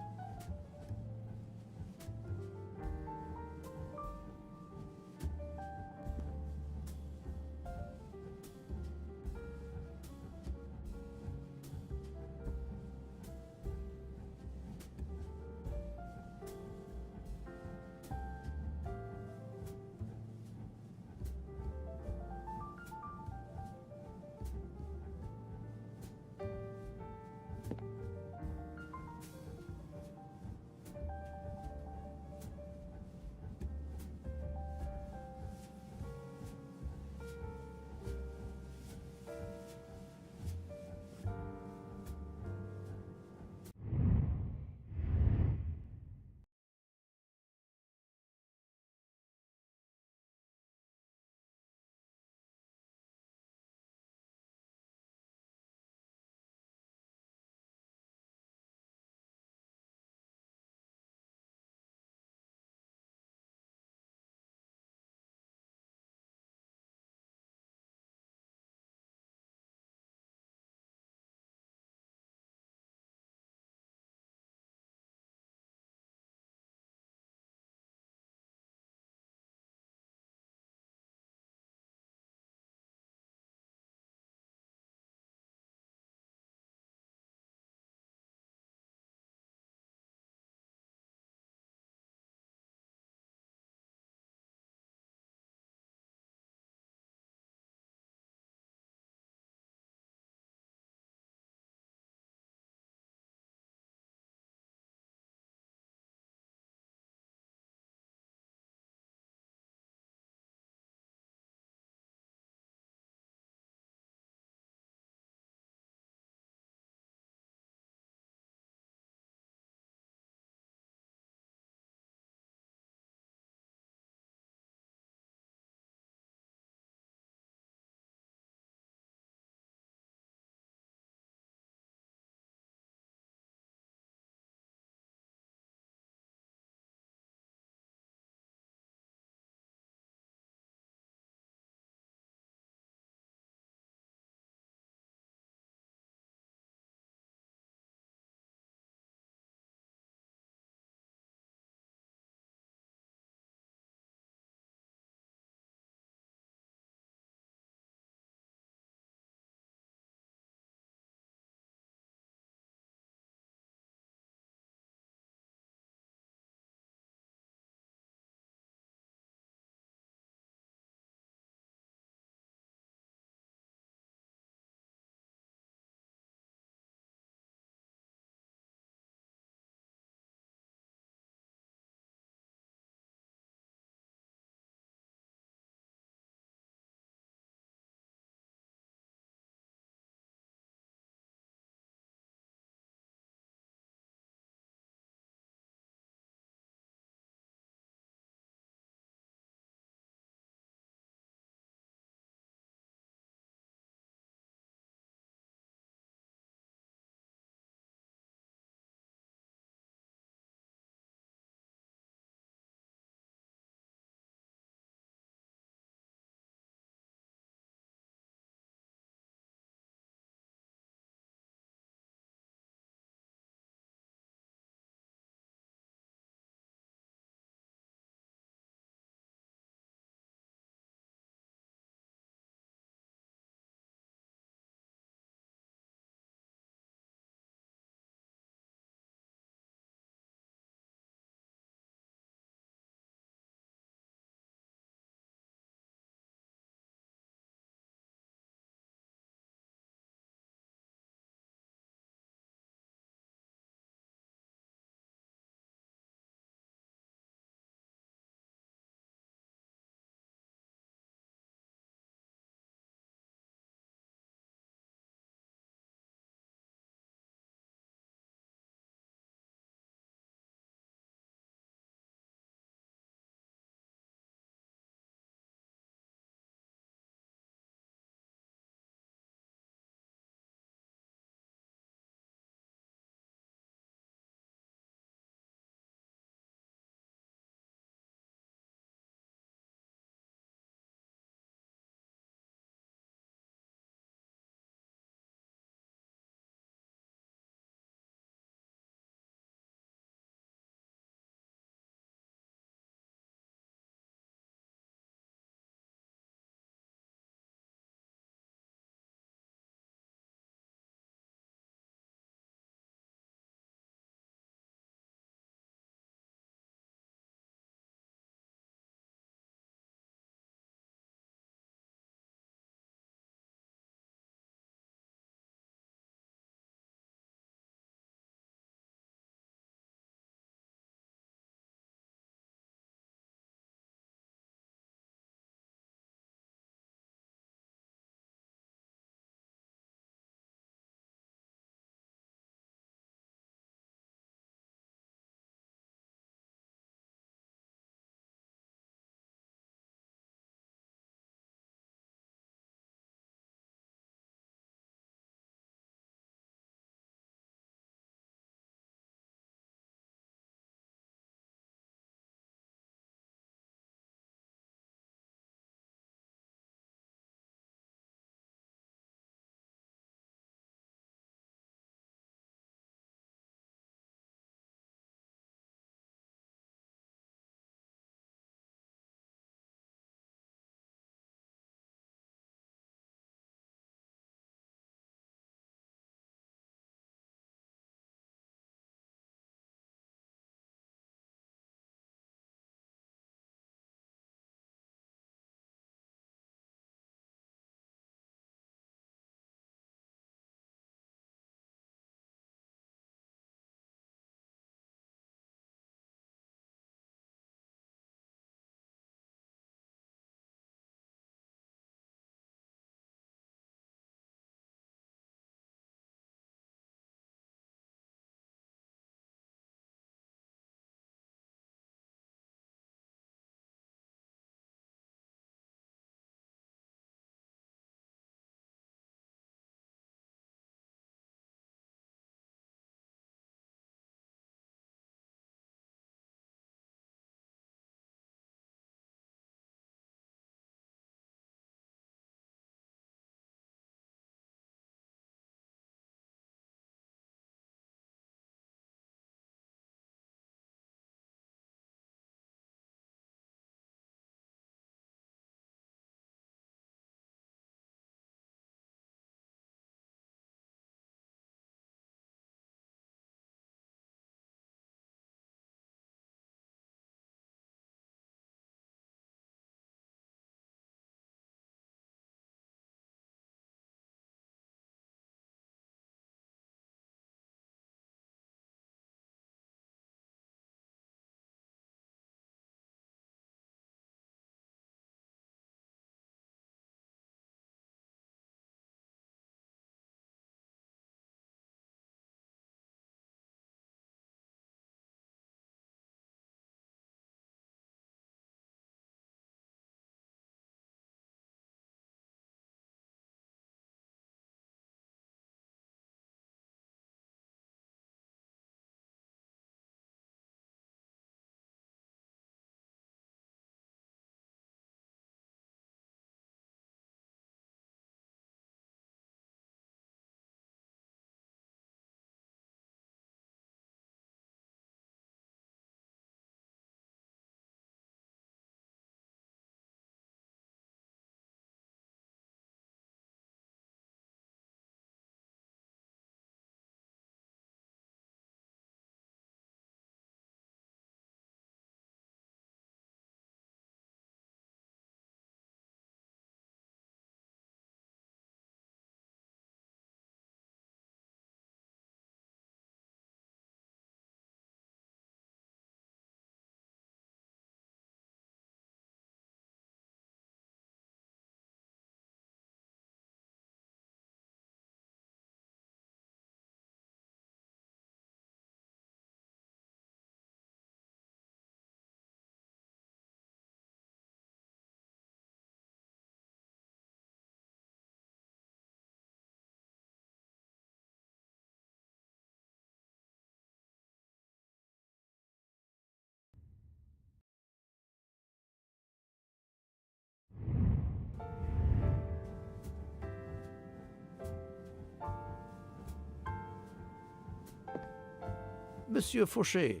Monsieur Fauché,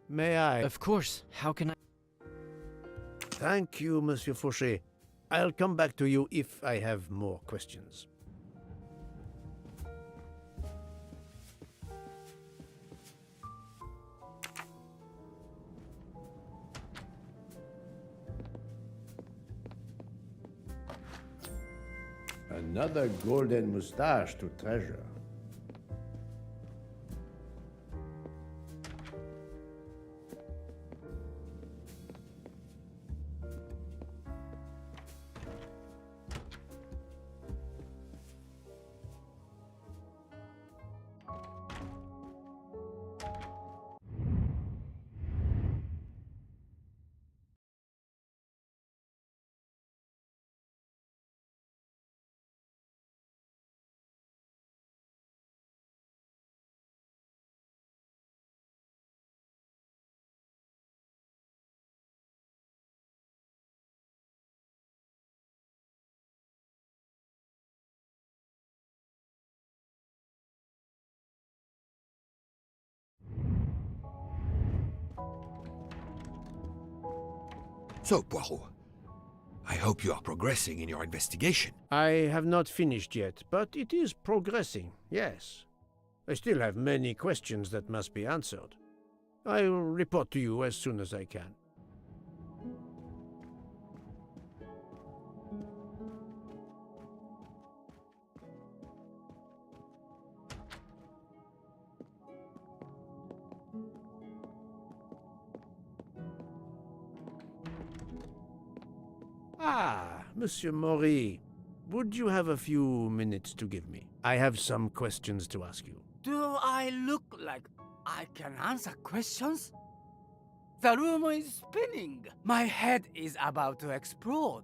may I?
Of course, how can I?
Thank you, Monsieur Fauché. I'll come back to you if I have more questions. Another golden moustache to treasure.
So, Poirot, I hope you are progressing in your investigation.
I have not finished yet, but it is progressing, yes. I still have many questions that must be answered. I will report to you as soon as I can. Ah, Monsieur Maury, would you have a few minutes to give me? I have some questions to ask you.
Do I look like I can answer questions? The room is spinning. My head is about to explode.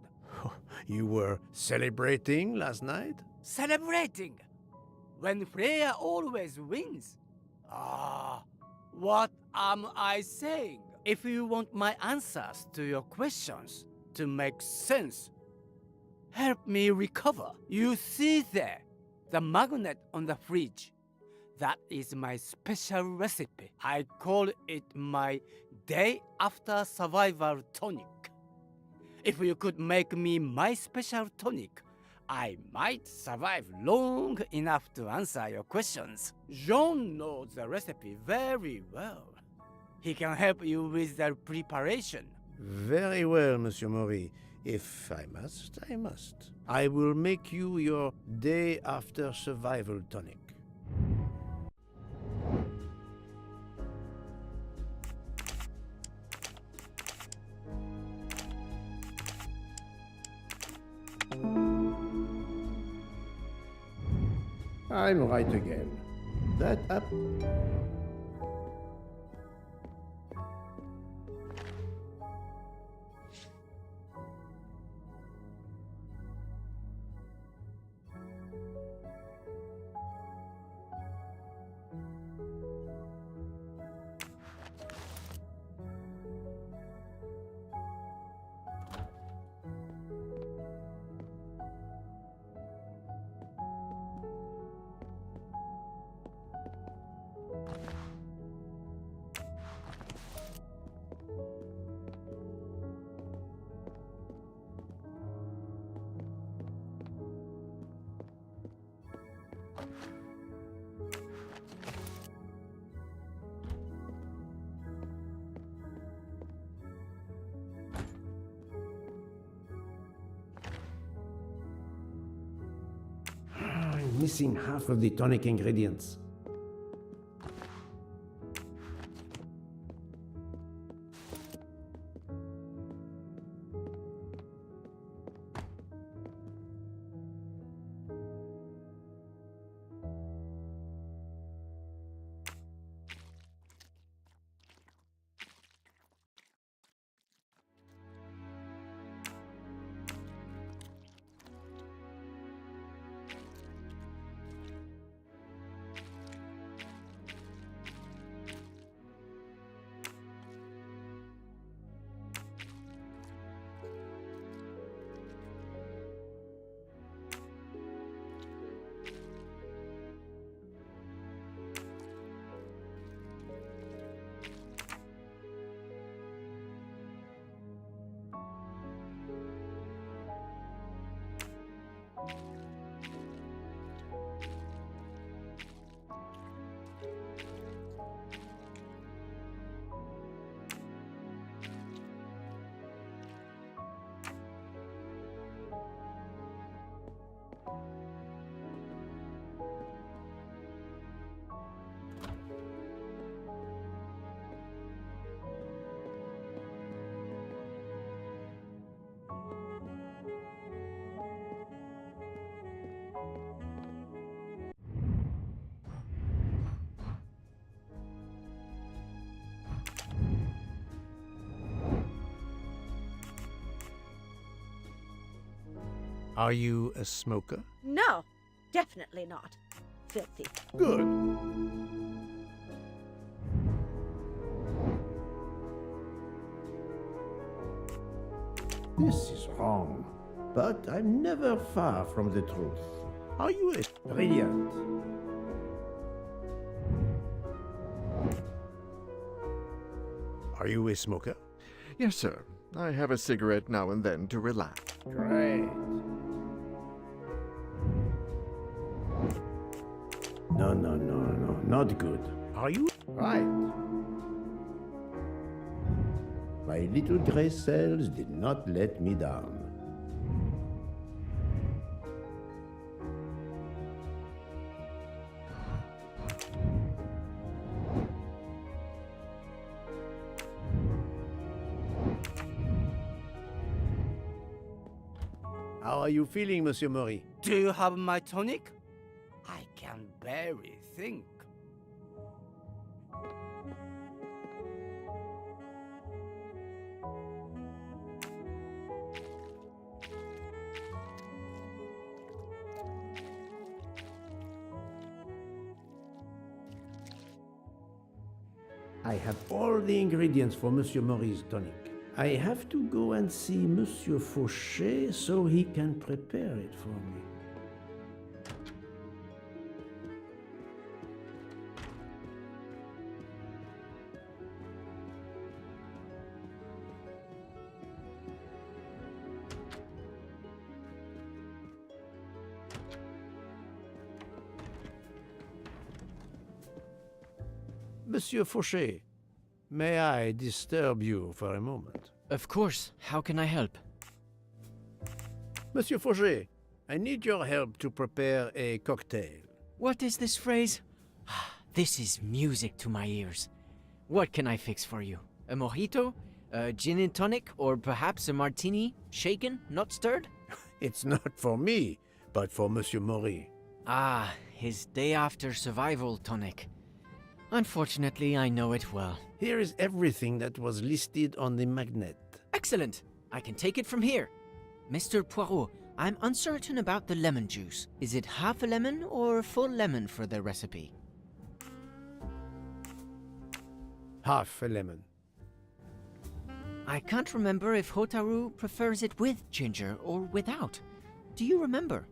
You were celebrating last night?
Celebrating! When Freya always wins. What am I saying? If you want my answers to your questions to make sense, help me recover. You see there, the magnet on the fridge. That is my special recipe. I call it my day after survival tonic. If you could make me my special tonic, I might survive long enough to answer your questions. Jean knows the recipe very well. He can help you with the preparation.
Very well, Monsieur Maury. If I must, I must. I will make you your day after survival tonic. I'm right again. That up. I'm missing half of the tonic ingredients. Are you a smoker?
No, definitely not. Filthy.
Good. This is wrong, but I'm never far from the truth. Are you a brilliant? Are you a smoker?
Yes, sir. I have a cigarette now and then to relax.
Great. No, not good. Are you? Right. My little gray cells did not let me down. How are you feeling, Monsieur Maury?
Do you have my tonic? I can barely think.
I have all the ingredients for Monsieur Maury's tonic. I have to go and see Monsieur Fauché so he can prepare it for me. Monsieur Fauché, may I disturb you for a moment?
Of course. How can I help?
Monsieur Fauché, I need your help to prepare a cocktail.
What is this phrase? This is music to my ears. What can I fix for you? A mojito? A gin and tonic? Or perhaps a martini? Shaken, not stirred?
It's not for me, but for Monsieur Maury.
Ah, his day after survival tonic. Unfortunately, I know it well.
Here is everything that was listed on the magnet.
Excellent! I can take it from here. Mr. Poirot, I'm uncertain about the lemon juice. Is it half a lemon or a full lemon for the recipe?
Half a lemon.
I can't remember if Hotaru prefers it with ginger or without. Do you remember?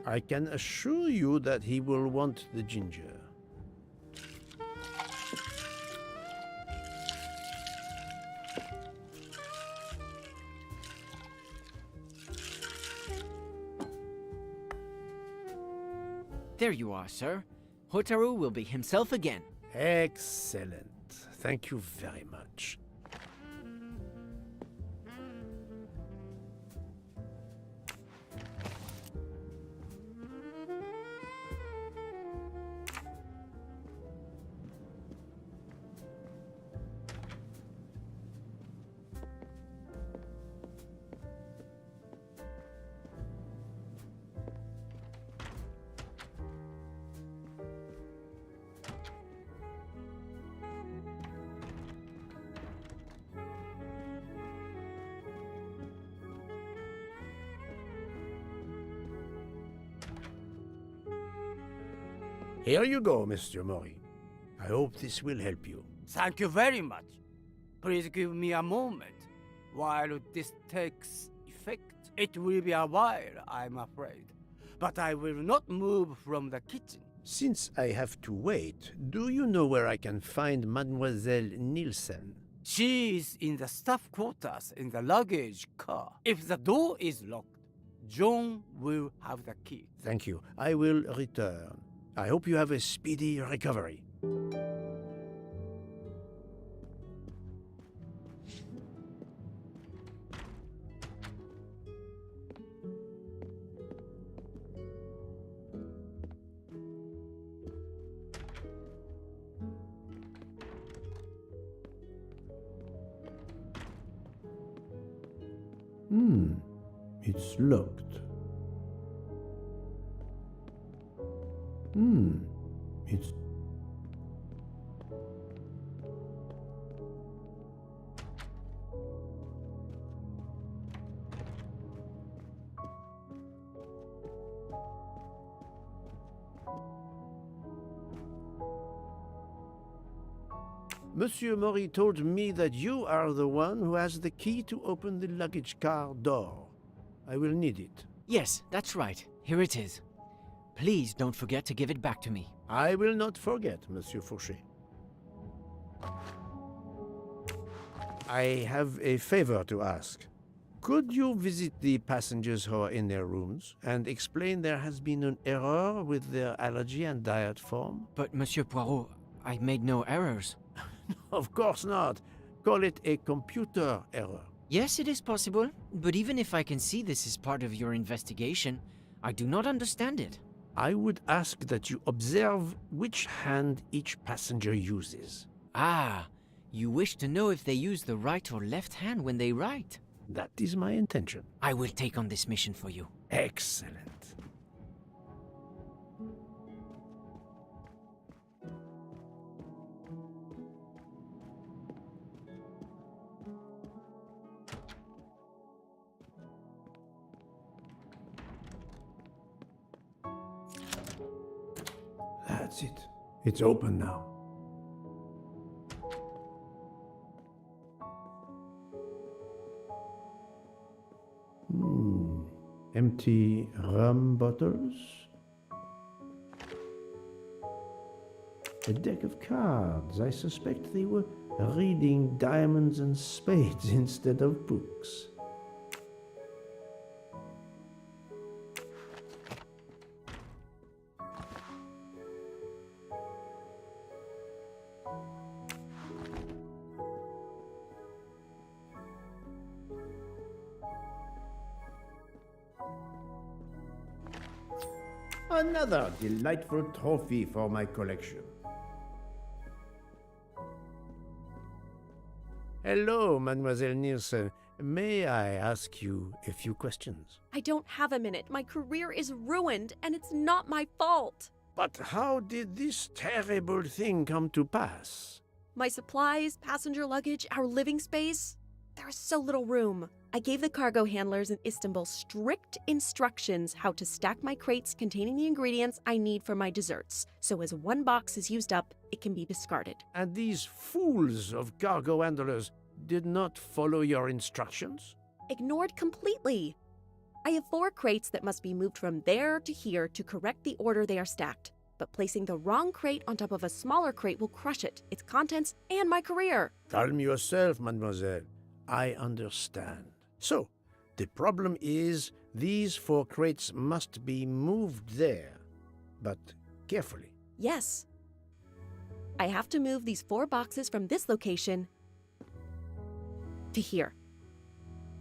I can assure you that he will want the ginger.
There you are, sir. Hotaru will be himself again.
Excellent. Thank you very much. Here you go, Mr. Maury. I hope this will help you.
Thank you very much. Please give me a moment while this takes effect. It will be a while, I'm afraid. But I will not move from the kitchen.
Since I have to wait, do you know where I can find Mademoiselle Nielsen?
She is in the staff quarters in the luggage car. If the door is locked, John will have the key.
Thank you. I will return. I hope you have a speedy recovery. It's locked. It's... Monsieur Mori told me that you are the one who has the key to open the luggage car door. I will need it.
Yes, that's right. Here it is. Please don't forget to give it back to me.
I will not forget, Monsieur Fauché. I have a favor to ask. Could you visit the passengers who are in their rooms and explain there has been an error with their allergy and diet form?
But, Monsieur Poirot, I made no errors.
Of course not. Call it a computer error.
Yes, it is possible, but even if I can see this is part of your investigation, I do not understand it.
I would ask that you observe which hand each passenger uses.
Ah, you wish to know if they use the right or left hand when they write?
That is my intention.
I will take on this mission for you.
Excellent. That's it. It's open now. Empty rum bottles. A deck of cards. I suspect they were reading diamonds and spades instead of books. Another delightful trophy for my collection. Hello, Mademoiselle Nielsen. May I ask you a few questions?
I don't have a minute. My career is ruined, and it's not my fault.
But how did this terrible thing come to pass?
My supplies, passenger luggage, our living space. There is so little room. I gave the cargo handlers in Istanbul strict instructions how to stack my crates containing the ingredients I need for my desserts, so as one box is used up, it can be discarded.
And these fools of cargo handlers did not follow your instructions?
Ignored completely. I have 4 crates that must be moved from there to here to correct the order they are stacked. But placing the wrong crate on top of a smaller crate will crush it, its contents, and my career.
Calm yourself, mademoiselle. I understand. So, the problem is these 4 crates must be moved there, but carefully.
Yes. I have to move these 4 boxes from this location to here.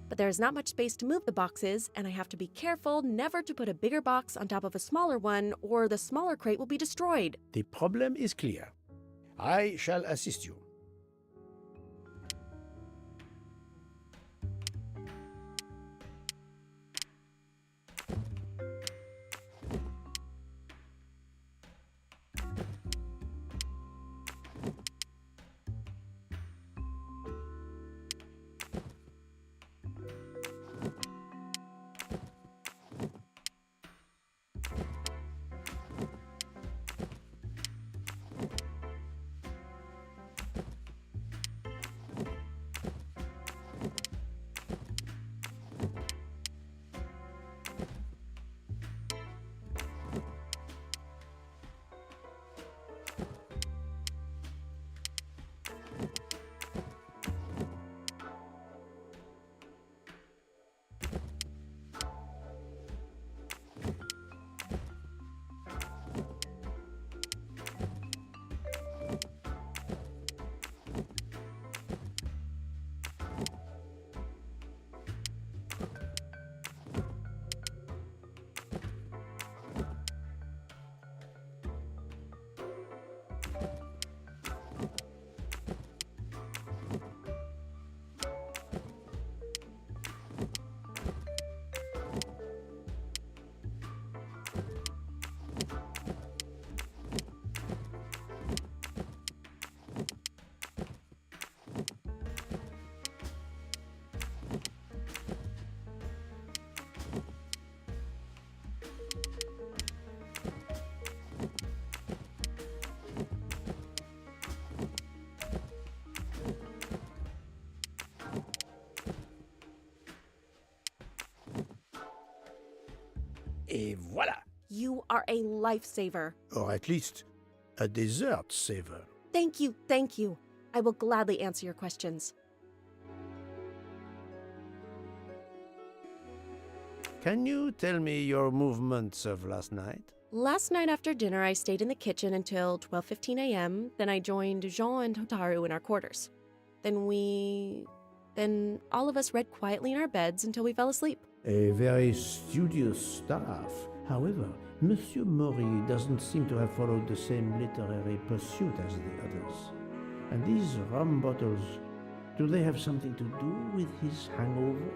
But there is not much space to move the boxes, and I have to be careful never to put a bigger box on top of a smaller one, or the smaller crate will be destroyed.
The problem is clear. I shall assist you. Et voilà!
You are a lifesaver.
Or at least a dessert saver.
Thank you, thank you. I will gladly answer your questions.
Can you tell me your movements of last night?
Last night after dinner, I stayed in the kitchen until 12:15 a.m. Then I joined Jean and Hotaru in our quarters. Then all of us read quietly in our beds until we fell asleep.
A very studious staff. However, Monsieur Maury doesn't seem to have followed the same literary pursuit as the others. And these rum bottles, do they have something to do with his hangover?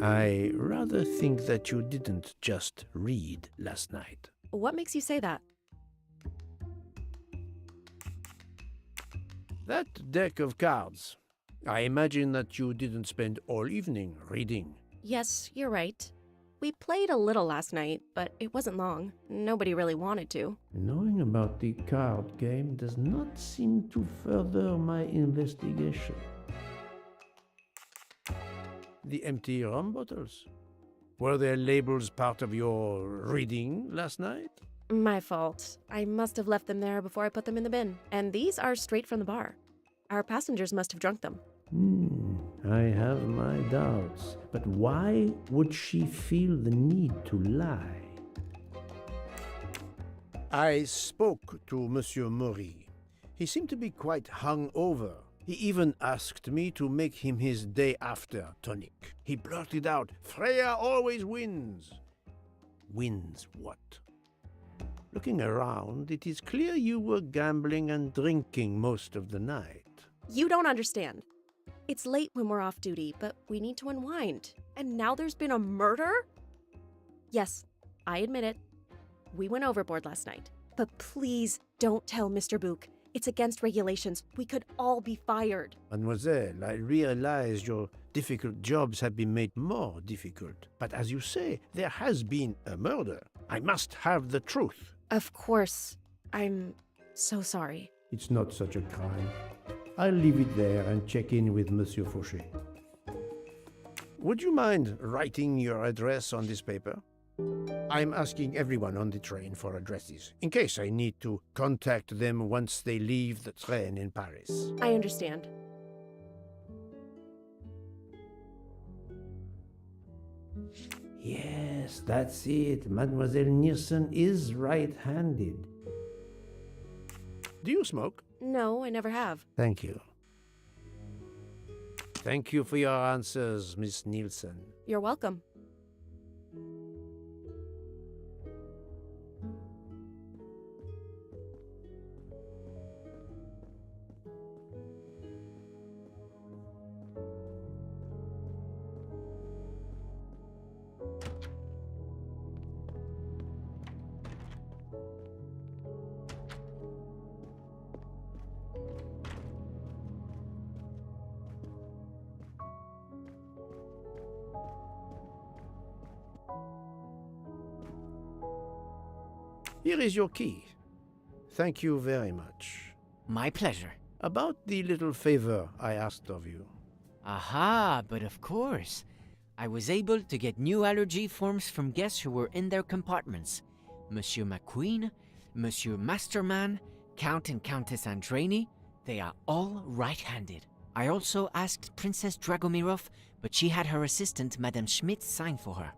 I rather think that you didn't just read last night.
What makes you say that?
That deck of cards. I imagine that you didn't spend all evening reading.
Yes, you're right. We played a little last night, but it wasn't long. Nobody really wanted to.
Knowing about the card game does not seem to further my investigation. The empty rum bottles. Were their labels part of your reading last night?
My fault. I must have left them there before I put them in the bin. And these are straight from the bar. Our passengers must have drunk them.
I have my doubts. But why would she feel the need to lie? I spoke to Monsieur Maury. He seemed to be quite hungover. He even asked me to make him his day after tonic. He blurted out, "Freya always wins." Wins what? Looking around, it is clear you were gambling and drinking most of the night.
You don't understand. It's late when we're off duty, but we need to unwind. And now there's been a murder? Yes, I admit it. We went overboard last night. But please don't tell Mr. Book. It's against regulations. We could all be fired.
Mademoiselle, I realize your difficult jobs have been made more difficult. But as you say, there has been a murder. I must have the truth.
Of course. I'm so sorry.
It's not such a crime. I'll leave it there and check in with Monsieur Fauché. Would you mind writing your address on this paper? I'm asking everyone on the train for addresses, in case I need to contact them once they leave the train in Paris.
I understand.
Yes, that's it. Mademoiselle Niersen is right-handed. Do you smoke?
No, I never have.
Thank you. Thank you for your answers, Miss Nielsen.
You're welcome.
Here is your key. Thank you very much.
My pleasure.
About the little favor I asked of you.
Aha, but of course. I was able to get new allergy forms from guests who were in their compartments. Monsieur McQueen, Monsieur Masterman, Count and Countess Andreni, they are all right-handed. I also asked Princess Dragomirov, but she had her assistant, Madame Schmidt, sign for her.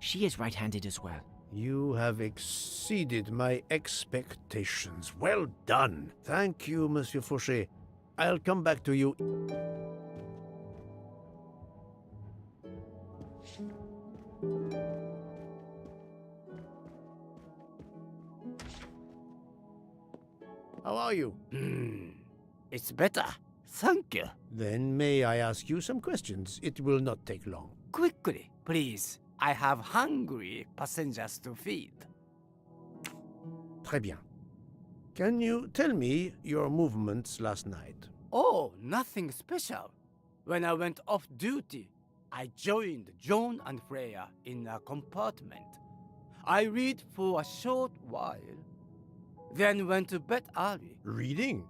She is right-handed as well.
You have exceeded my expectations. Well done. Thank you, Monsieur Fauché. I'll come back to you. How are you?
It's better. Thank you.
Then may I ask you some questions? It will not take long.
Quickly, please. I have hungry passengers to feed.
Très bien. Can you tell me your movements last night?
Oh, nothing special. When I went off duty, I joined John and Freya in a compartment. I read for a short while, then went to bed early.
Reading?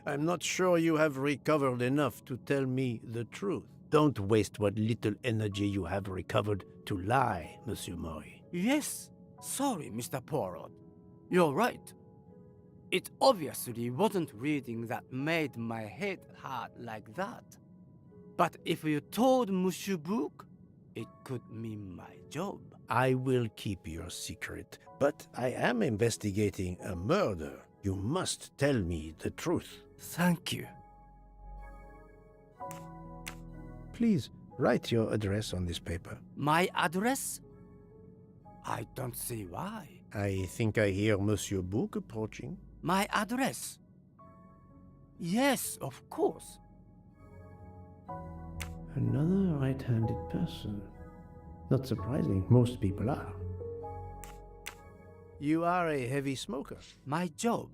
I'm not sure you have recovered enough to tell me the truth. Don't waste what little energy you have recovered to lie, Monsieur Mori.
Yes, sorry, Mr. Poirot. You're right. It obviously wasn't reading that made my head hurt like that. But if you told Monsieur Book, it could mean my job.
I will keep your secret, but I am investigating a murder. You must tell me the truth.
Thank you.
Please, write your address on this paper.
My address? I don't see why.
I think I hear Monsieur Book approaching.
My address? Yes, of course.
Another right-handed person. Not surprising, most people are. You are a heavy smoker.
My job.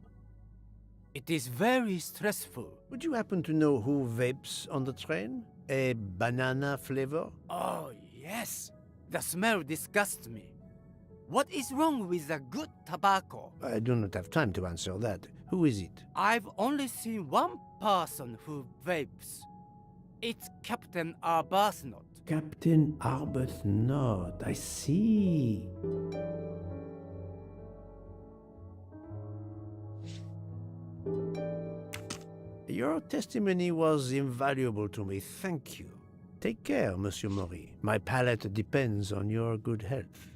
It is very stressful.
Would you happen to know who vapes on the train? A banana flavor?
Oh, yes. The smell disgusts me. What is wrong with the good tobacco?
I do not have time to answer that. Who is it?
I've only seen one person who vapes. It's Captain Arbuthnot.
Captain Arbuthnot, I see. Your testimony was invaluable to me, thank you. Take care, Monsieur Mori. My palate depends on your good health.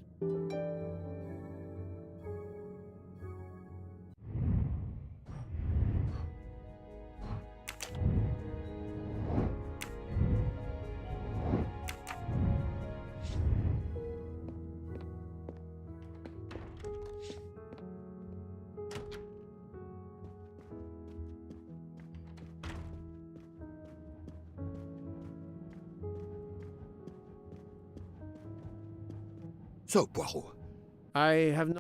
So, Poirot,
I have no...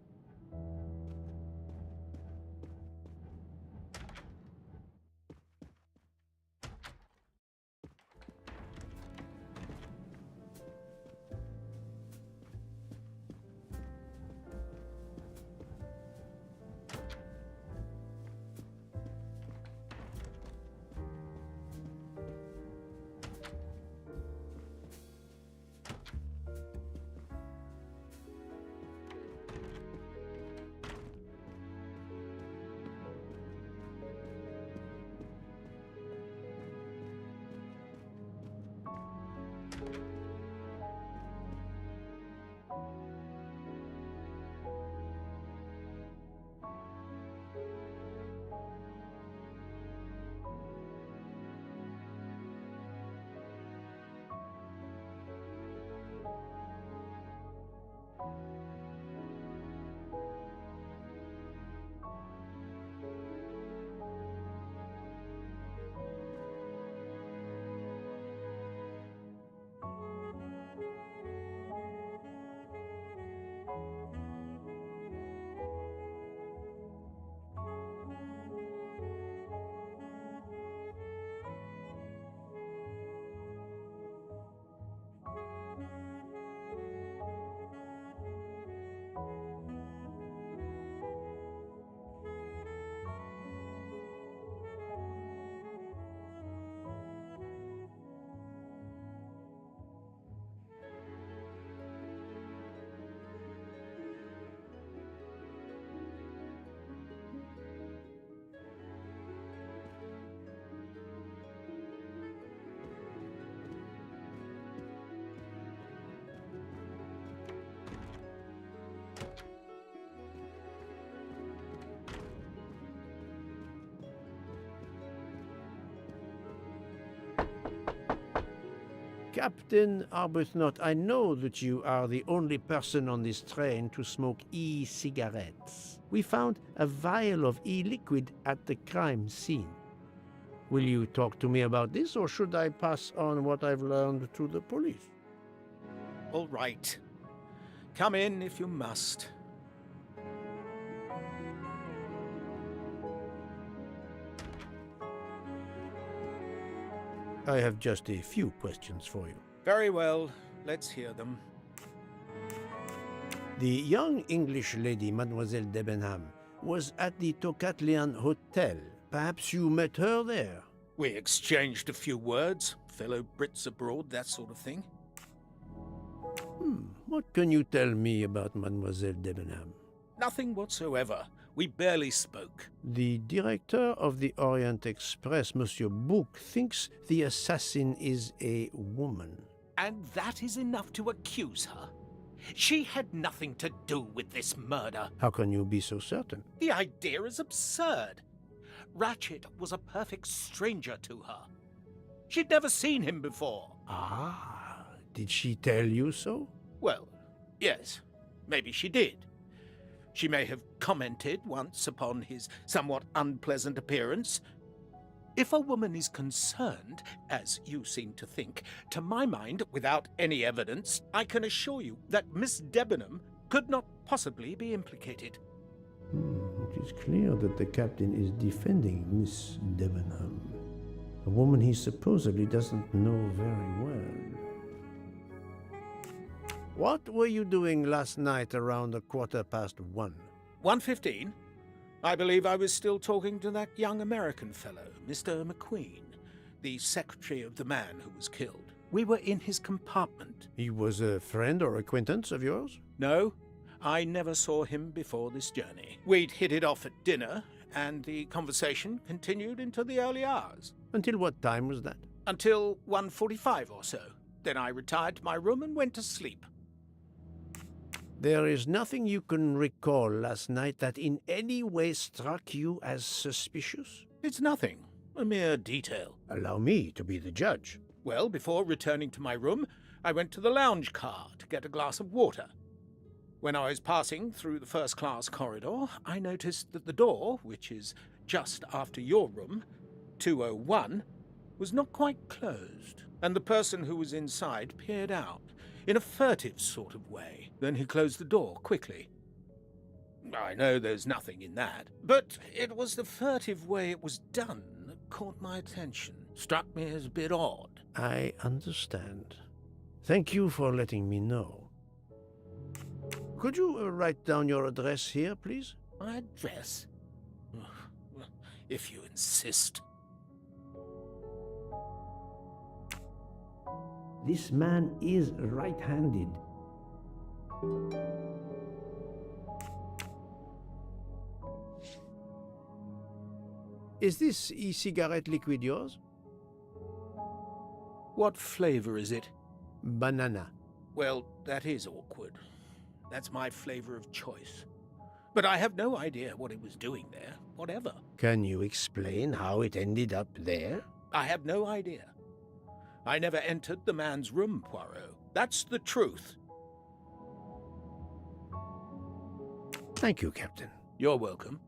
Captain Arbuthnot, I know that you are the only person on this train to smoke e-cigarettes. We found a vial of e-liquid at the crime scene. Will you talk to me about this, or should I pass on what I've learned to the police?
All right. Come in if you must.
I have just a few questions for you.
Very well. Let's hear them.
The young English lady, Mademoiselle Debenham, was at the Tocatlian Hotel, Perhaps you met her there.
We exchanged a few words, fellow Brits abroad, that sort of thing.
What can you tell me about Mademoiselle Debenham?
Nothing whatsoever. We barely spoke.
The director of the Orient Express, Monsieur Bouc, thinks the assassin is a woman.
And that is enough to accuse her? She had nothing to do with this murder.
How can you be so certain?
The idea is absurd. Ratchet was a perfect stranger to her. She'd never seen him before.
Ah, did she tell you so?
Well, yes, maybe she did. She may have commented once upon his somewhat unpleasant appearance. If a woman is concerned, as you seem to think, to my mind, without any evidence, I can assure you that Miss Debenham could not possibly be implicated.
It is clear that the captain is defending Miss Debenham, a woman he supposedly doesn't know very well. What were you doing last night around 1:15?
1:15? I believe I was still talking to that young American fellow, Mr. McQueen, the secretary of the man who was killed. We were in his compartment.
He was a friend or acquaintance of yours?
No, I never saw him before this journey. We'd hit it off at dinner, and the conversation continued into the early hours.
Until what time was that?
Until 1:45 or so. Then I retired to my room and went to sleep.
There is nothing you can recall last night that in any way struck you as suspicious?
It's nothing. A mere detail.
Allow me to be the judge.
Well, before returning to my room, I went to the lounge car to get a glass of water. When I was passing through the first-class corridor, I noticed that the door, which is just after your room, 201, was not quite closed, and the person who was inside peered out in a furtive sort of way. Then he closed the door quickly. I know there's nothing in that, but it was the furtive way it was done that caught my attention. Struck me as a bit odd.
I understand. Thank you for letting me know. Could you write down your address here, please?
My address? If you insist.
This man is right-handed. Is this e-cigarette liquid yours?
What flavor is it?
Banana.
Well, that is awkward. That's my flavor of choice. But I have no idea what it was doing there, whatever.
Can you explain how it ended up there?
I have no idea. I never entered the man's room, Poirot. That's the truth.
Thank you, Captain.
You're welcome.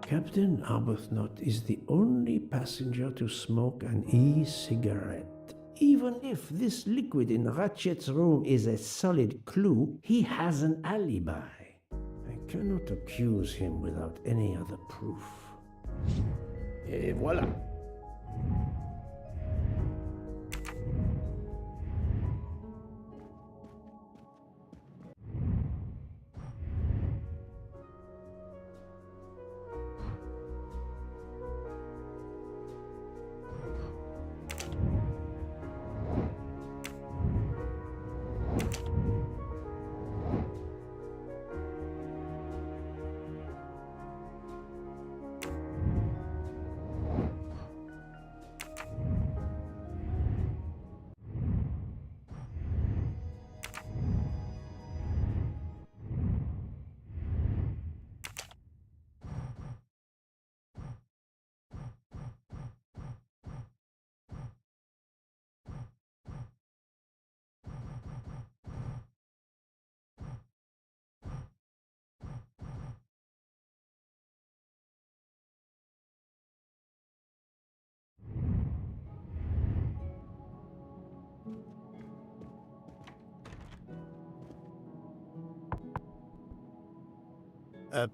Captain Arbuthnot is the only passenger to smoke an e-cigarette. Even if this liquid in Ratchet's room is a solid clue, he has an alibi. I cannot accuse him without any other proof. Et voilà.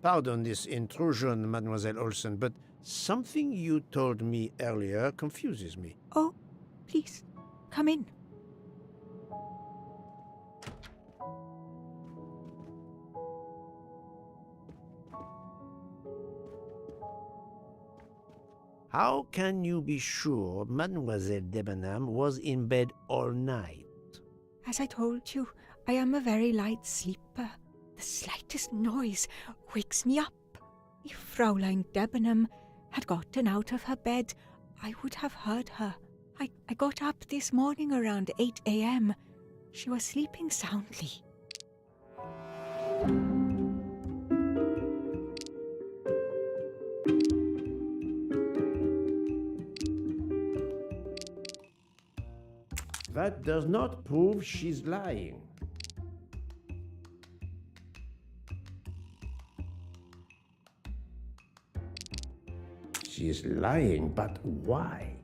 Pardon this intrusion, Mademoiselle Olsen, but something you told me earlier confuses me.
Oh, please, come in.
How can you be sure Mademoiselle Debenham was in bed all night?
As I told you, I am a very light sleeper. The slightest noise wakes me up. If Fraulein Debenham had gotten out of her bed, I would have heard her. I got up this morning around 8 a.m. She was sleeping soundly.
That does not prove she's lying. She is lying, but why?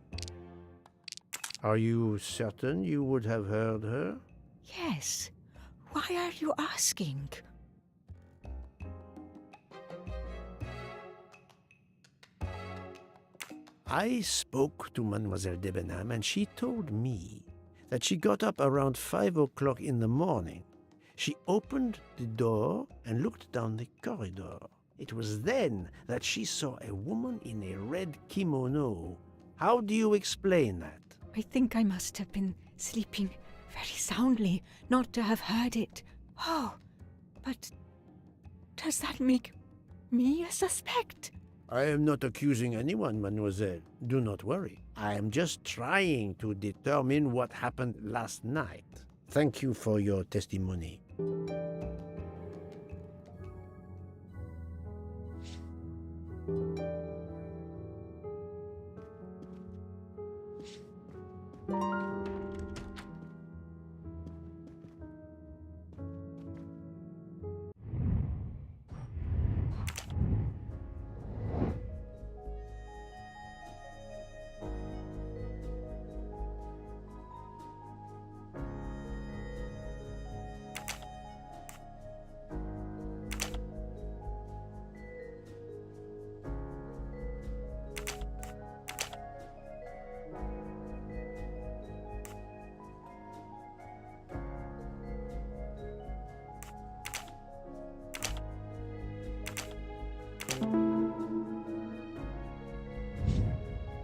Are you certain you would have heard her?
Yes. Why are you asking?
I spoke to Mademoiselle Debenham and she told me that she got up around 5 o'clock in the morning. She opened the door and looked down the corridor. It was then that she saw a woman in a red kimono. How do you explain that?
I think I must have been sleeping very soundly not to have heard it. Oh, but does that make me a suspect?
I am not accusing anyone, mademoiselle. Do not worry. I am just trying to determine what happened last night. Thank you for your testimony.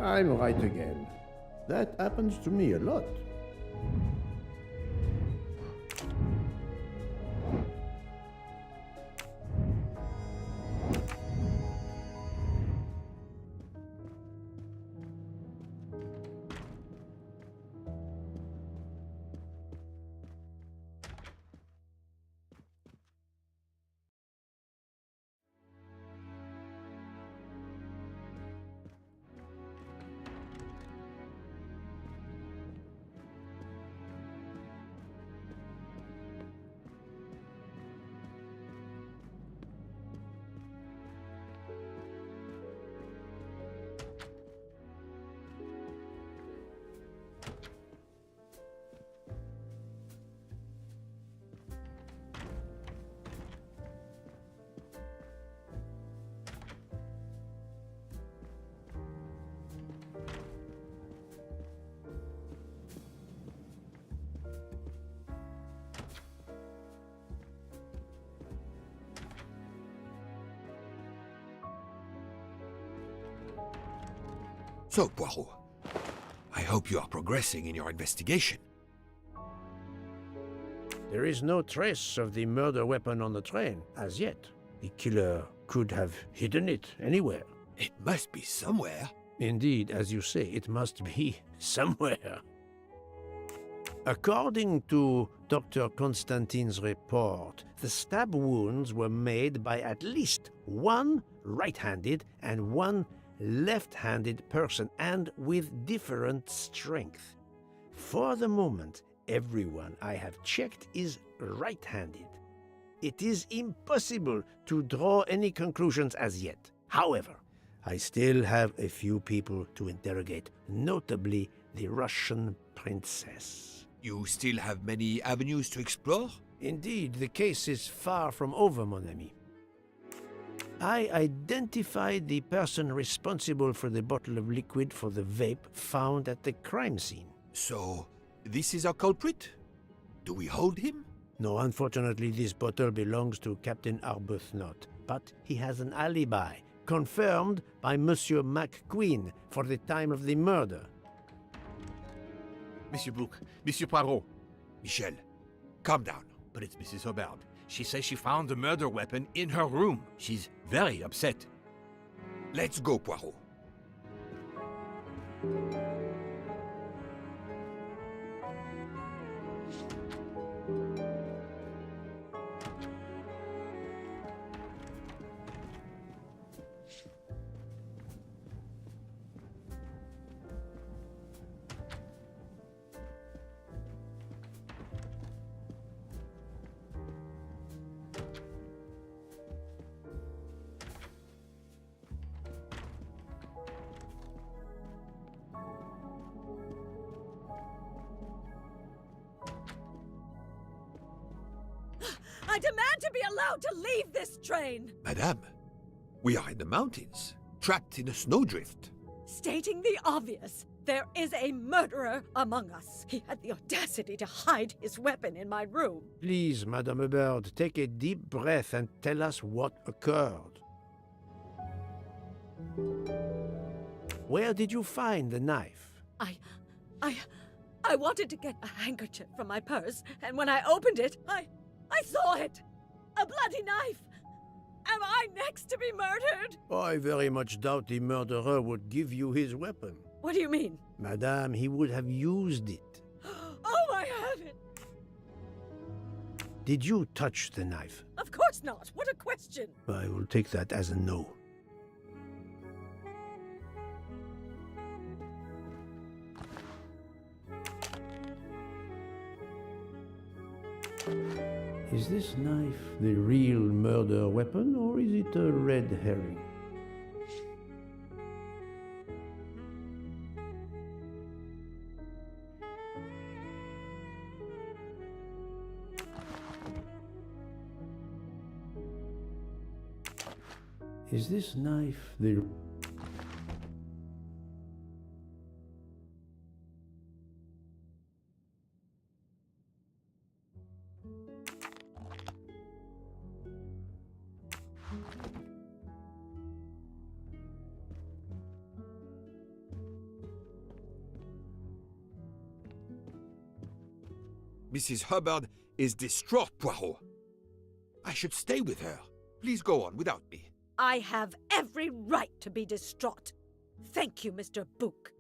I'm right again. That happens to me a lot.
So, Poirot, I hope you are progressing in your investigation.
There is no trace of the murder weapon on the train, as yet. The killer could have hidden it anywhere.
It must be somewhere.
Indeed, as you say, it must be somewhere. According to Dr. Constantine's report, the stab wounds were made by at least one right-handed and one left-handed person, and with different strength. For the moment, everyone I have checked is right-handed. It is impossible to draw any conclusions as yet. However, I still have a few people to interrogate, notably the Russian princess.
You still have many avenues to explore?
Indeed, the case is far from over, mon ami. I identified the person responsible for the bottle of liquid for the vape found at the crime scene.
So, this is our culprit? Do we hold him?
No, unfortunately, this bottle belongs to Captain Arbuthnot, but he has an alibi, confirmed by Monsieur McQueen for the time of the murder.
Monsieur Bouc, Monsieur Poirot.
Michel, calm down.
But it's Mrs. Hubbard. She says she found the murder weapon in her room. She's very upset.
Let's go, Poirot.
I demand to be allowed to leave this train!
Madame, we are in the mountains, trapped in a snowdrift.
Stating the obvious, there is a murderer among us. He had the audacity to hide his weapon in my room.
Please, Madame Hubbard, take a deep breath and tell us what occurred. Where did you find the knife?
I wanted to get a handkerchief from my purse, and when I opened it, I saw it! A bloody knife! Am I next to be murdered?
I very much doubt the murderer would give you his weapon.
What do you mean?
Madame, he would have used it.
Oh, I have it!
Did you touch the knife?
Of course not! What a question!
I will take that as a no. Is this knife the real murder weapon, or is it a red herring? Is this knife the...
Mrs. Hubbard is distraught, Poirot. I should stay with her. Please go on without me.
I have every right to be distraught. Thank you, Mr. Bouc.